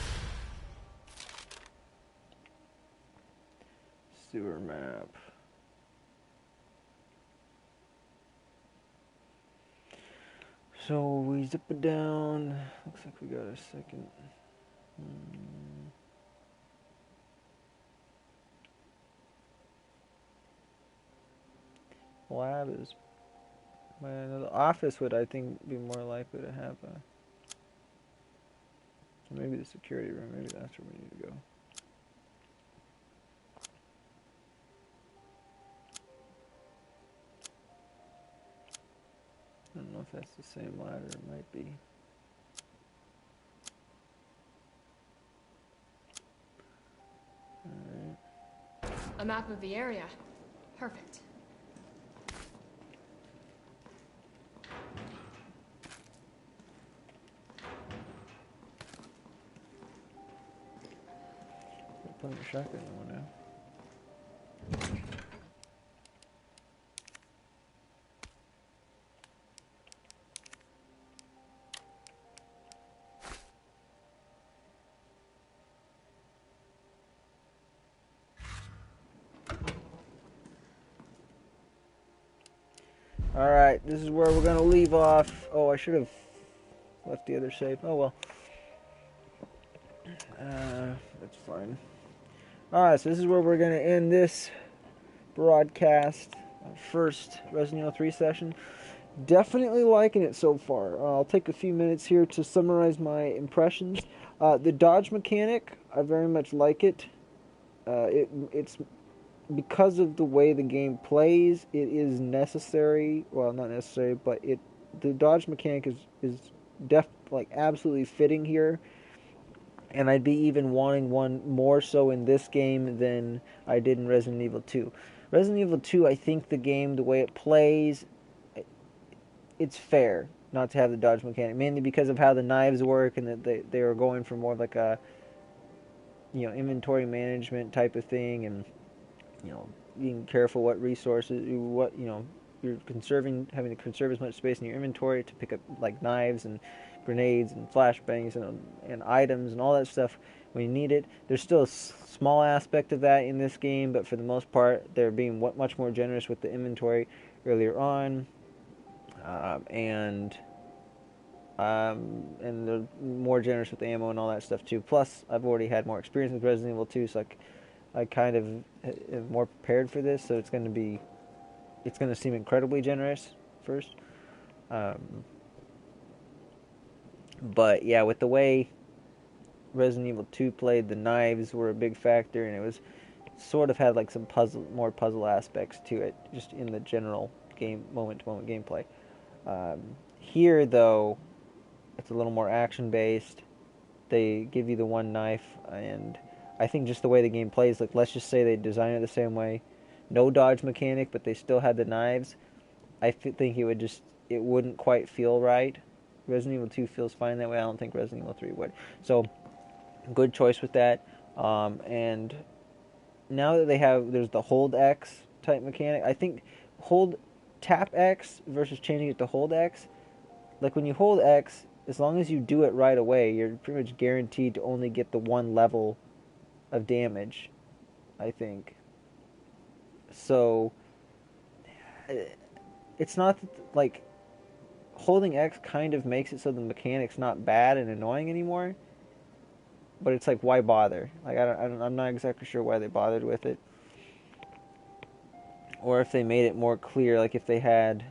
Sewer map. So we zip it down. Looks like we got a second. Lab is. Well, the office would, I think, be more likely to have a. Maybe the security room. Maybe that's where we need to go. I don't know if that's the same ladder. It might be. Alright. A map of the area. Perfect. Putting the shotgun in one now. Alright, this is where we're going to leave off. Oh, I should have left the other save. Oh, well. That's fine. Alright, so this is where we're going to end this broadcast. First Resident Evil 3 session. Definitely liking it so far. I'll take a few minutes here to summarize my impressions. The dodge mechanic, I very much like it. It's because of the way the game plays, it is necessary. Well, not necessary, but the dodge mechanic is absolutely fitting here. And I'd be even wanting one more so in this game than I did in Resident Evil 2. Resident Evil 2, I think the game, the way it plays, it's fair not to have the dodge mechanic, mainly because of how the knives work and that they are going for more of like a inventory management type of thing, and being careful what resources, you're conserving, having to conserve as much space in your inventory to pick up like knives and grenades and flashbangs and items and all that stuff when you need it. There's still a small aspect of that in this game, but for the most part, they're being much more generous with the inventory earlier on, and they're more generous with the ammo and all that stuff too. Plus, I've already had more experience with Resident Evil 2, so I kind of am more prepared for this, so it's going to seem incredibly generous first. But yeah, with the way Resident Evil 2 played, the knives were a big factor, and it was sort of had like some more puzzle aspects to it, just in the general game moment-to-moment gameplay. Here, though, it's a little more action-based. They give you the one knife, and I think just the way the game plays, like, let's just say they design it the same way. No dodge mechanic, but they still had the knives. I think it wouldn't quite feel right. Resident Evil 2 feels fine that way. I don't think Resident Evil 3 would. So, good choice with that. And now that there's the hold X type mechanic. I think tap X versus changing it to hold X. Like when you hold X, as long as you do it right away, you're pretty much guaranteed to only get the one level of damage, I think. So, it's not like holding X kind of makes it so the mechanic's not bad and annoying anymore. But it's like, why bother? Like, I'm not exactly sure why they bothered with it. Or if they made it more clear, like if they had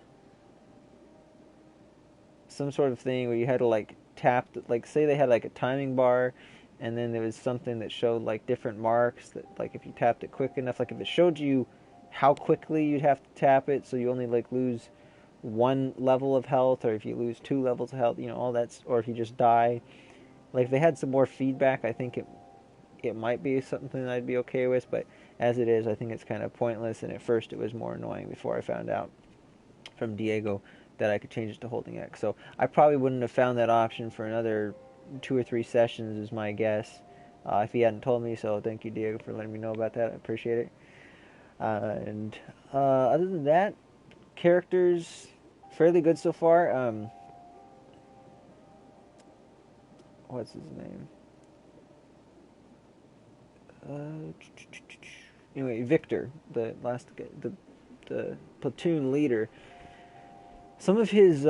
some sort of thing where you had to like tap, like say they had like a timing bar, and then there was something that showed like different marks that like if you tapped it quick enough, like if it showed you how quickly you'd have to tap it, so you only like lose one level of health, or if you lose 2 levels of health, all that's, or if you just die. Like if they had some more feedback, I think it might be something I'd be okay with, but as it is, I think it's kind of pointless, and at first it was more annoying before I found out from Diego that I could change it to holding X. So I probably wouldn't have found that option for another 2 or 3 sessions is my guess, if he hadn't told me, so thank you, Diego, for letting me know about that. I appreciate it. And other than that, characters, fairly good so far. What's his name? Anyway, Victor, the platoon leader. Some of his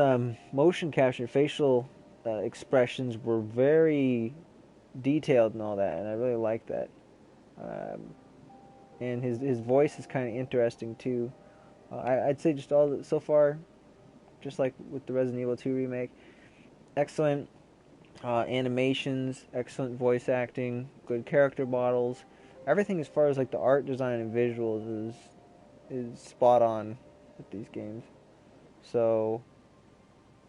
motion capture, facial expressions were very detailed and all that, and I really liked that. And his voice is kind of interesting too. I'd say just all so far, just like with the Resident Evil 2 remake, excellent animations, excellent voice acting, good character models. Everything as far as like the art design and visuals is spot on with these games. So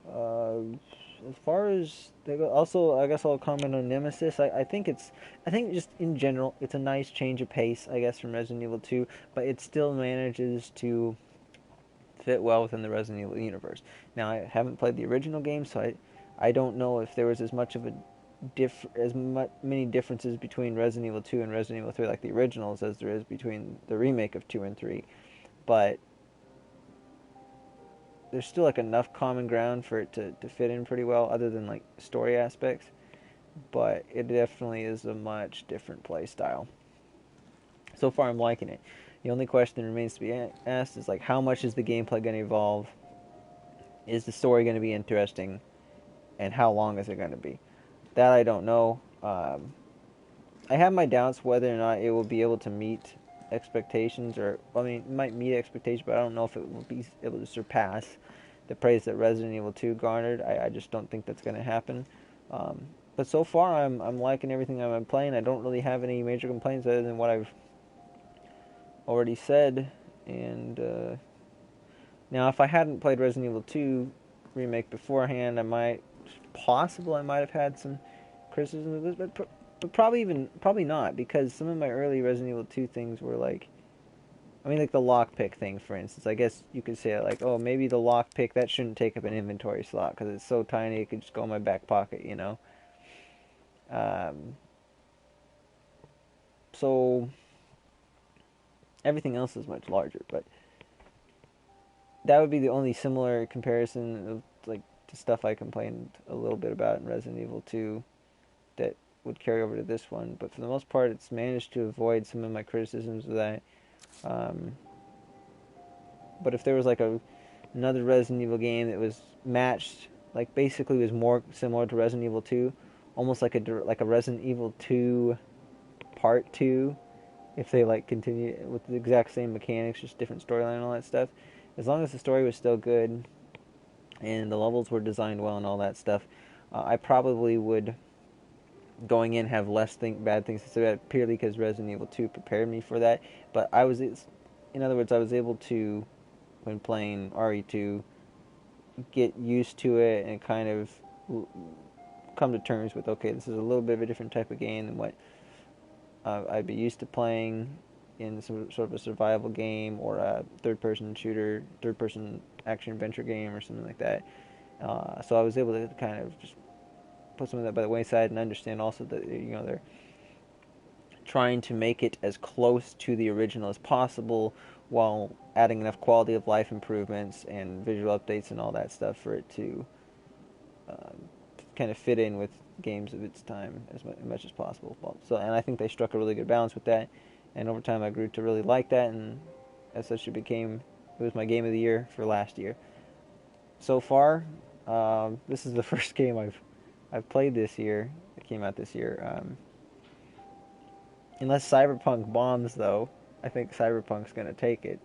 as far as they go, also I guess I'll comment on Nemesis. I think just in general it's a nice change of pace, I guess, from Resident Evil 2, but it still manages to fit well within the Resident Evil universe. Now I haven't played the original game, so I don't know if there was as much of a many differences between Resident Evil 2 and Resident Evil 3 like the originals as there is between the remake of 2 and 3, but there's still like enough common ground for it to fit in pretty well, other than like story aspects, but it definitely is a much different play style. So far I'm liking it. The only question that remains to be asked is like, how much is the gameplay going to evolve? Is the story going to be interesting? And how long is it going to be? That I don't know. I have my doubts whether or not it will be able to meet expectations, or it might meet expectations, but I don't know if it will be able to surpass the praise that Resident Evil 2 garnered. I just don't think that's going to happen. But so far, I'm liking everything I'm playing. I don't really have any major complaints other than what I've already said. And now, if I hadn't played Resident Evil 2 remake beforehand, I might have had some criticism of this, but probably not, because some of my early Resident Evil 2 things were like, like the lockpick thing, for instance. I guess you could say like, oh, maybe the lockpick, that shouldn't take up an inventory slot because it's so tiny it could just go in my back pocket, So everything else is much larger, but that would be the only similar comparison of like to stuff I complained a little bit about in Resident Evil 2 that would carry over to this one. But for the most part, it's managed to avoid some of my criticisms of that. But if there was like another Resident Evil game that was matched, like basically was more similar to Resident Evil 2, almost like a Resident Evil 2 Part 2, if they like continue with the exact same mechanics, just different storyline and all that stuff, as long as the story was still good and the levels were designed well and all that stuff, I probably would, going in, have less bad things to say about it, purely because Resident Evil 2 prepared me for that. But in other words, I was able to, when playing RE2, get used to it and kind of come to terms with, okay, this is a little bit of a different type of game than what I'd be used to playing in some sort of a survival game or a third-person shooter, third-person action-adventure game or something like that. So I was able to kind of just put some of that by the wayside and understand also that, you know, they're trying to make it as close to the original as possible while adding enough quality of life improvements and visual updates and all that stuff for it to kind of fit in with games of its time as much as possible. So, and I think they struck a really good balance with that. And over time, I grew to really like that, and as such, it was my game of the year for last year. So far, this is the first game I've played this year. It came out this year. Unless Cyberpunk bombs, though, I think Cyberpunk's going to take it.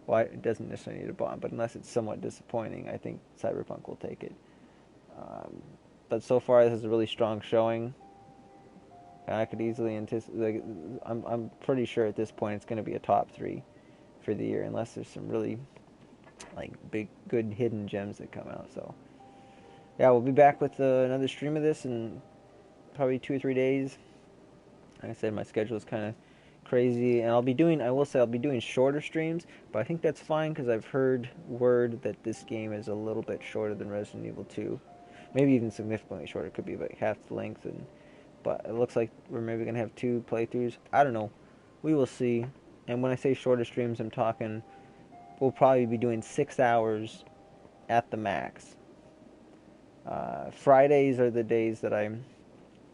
Well, it doesn't necessarily need a bomb, but unless it's somewhat disappointing, I think Cyberpunk will take it. But so far, this is a really strong showing. And I could easily anticipate. I'm pretty sure at this point it's going to be a top 3 for the year, unless there's some really big, good hidden gems that come out. So yeah, we'll be back with another stream of this in probably 2 or 3 days. Like I said, my schedule is kind of crazy, and I will say I'll be doing shorter streams, but I think that's fine because I've heard word that this game is a little bit shorter than Resident Evil 2. Maybe even significantly shorter. It could be like half the length, but it looks like we're maybe going to have 2 playthroughs. I don't know. We will see. And when I say shorter streams, I'm talking we'll probably be doing 6 hours at the max. Fridays are the days that I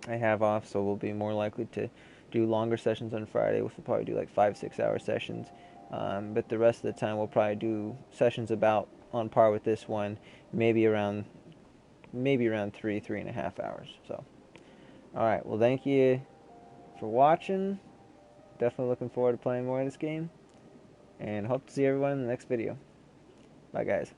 have off, so we'll be more likely to do longer sessions on Friday. We'll probably do like 5-6 hour sessions. But the rest of the time we'll probably do sessions about on par with this one, maybe around 3.5 hours. So, alright, well, thank you for watching. Definitely looking forward to playing more of this game, and hope to see everyone in the next video. Bye, guys.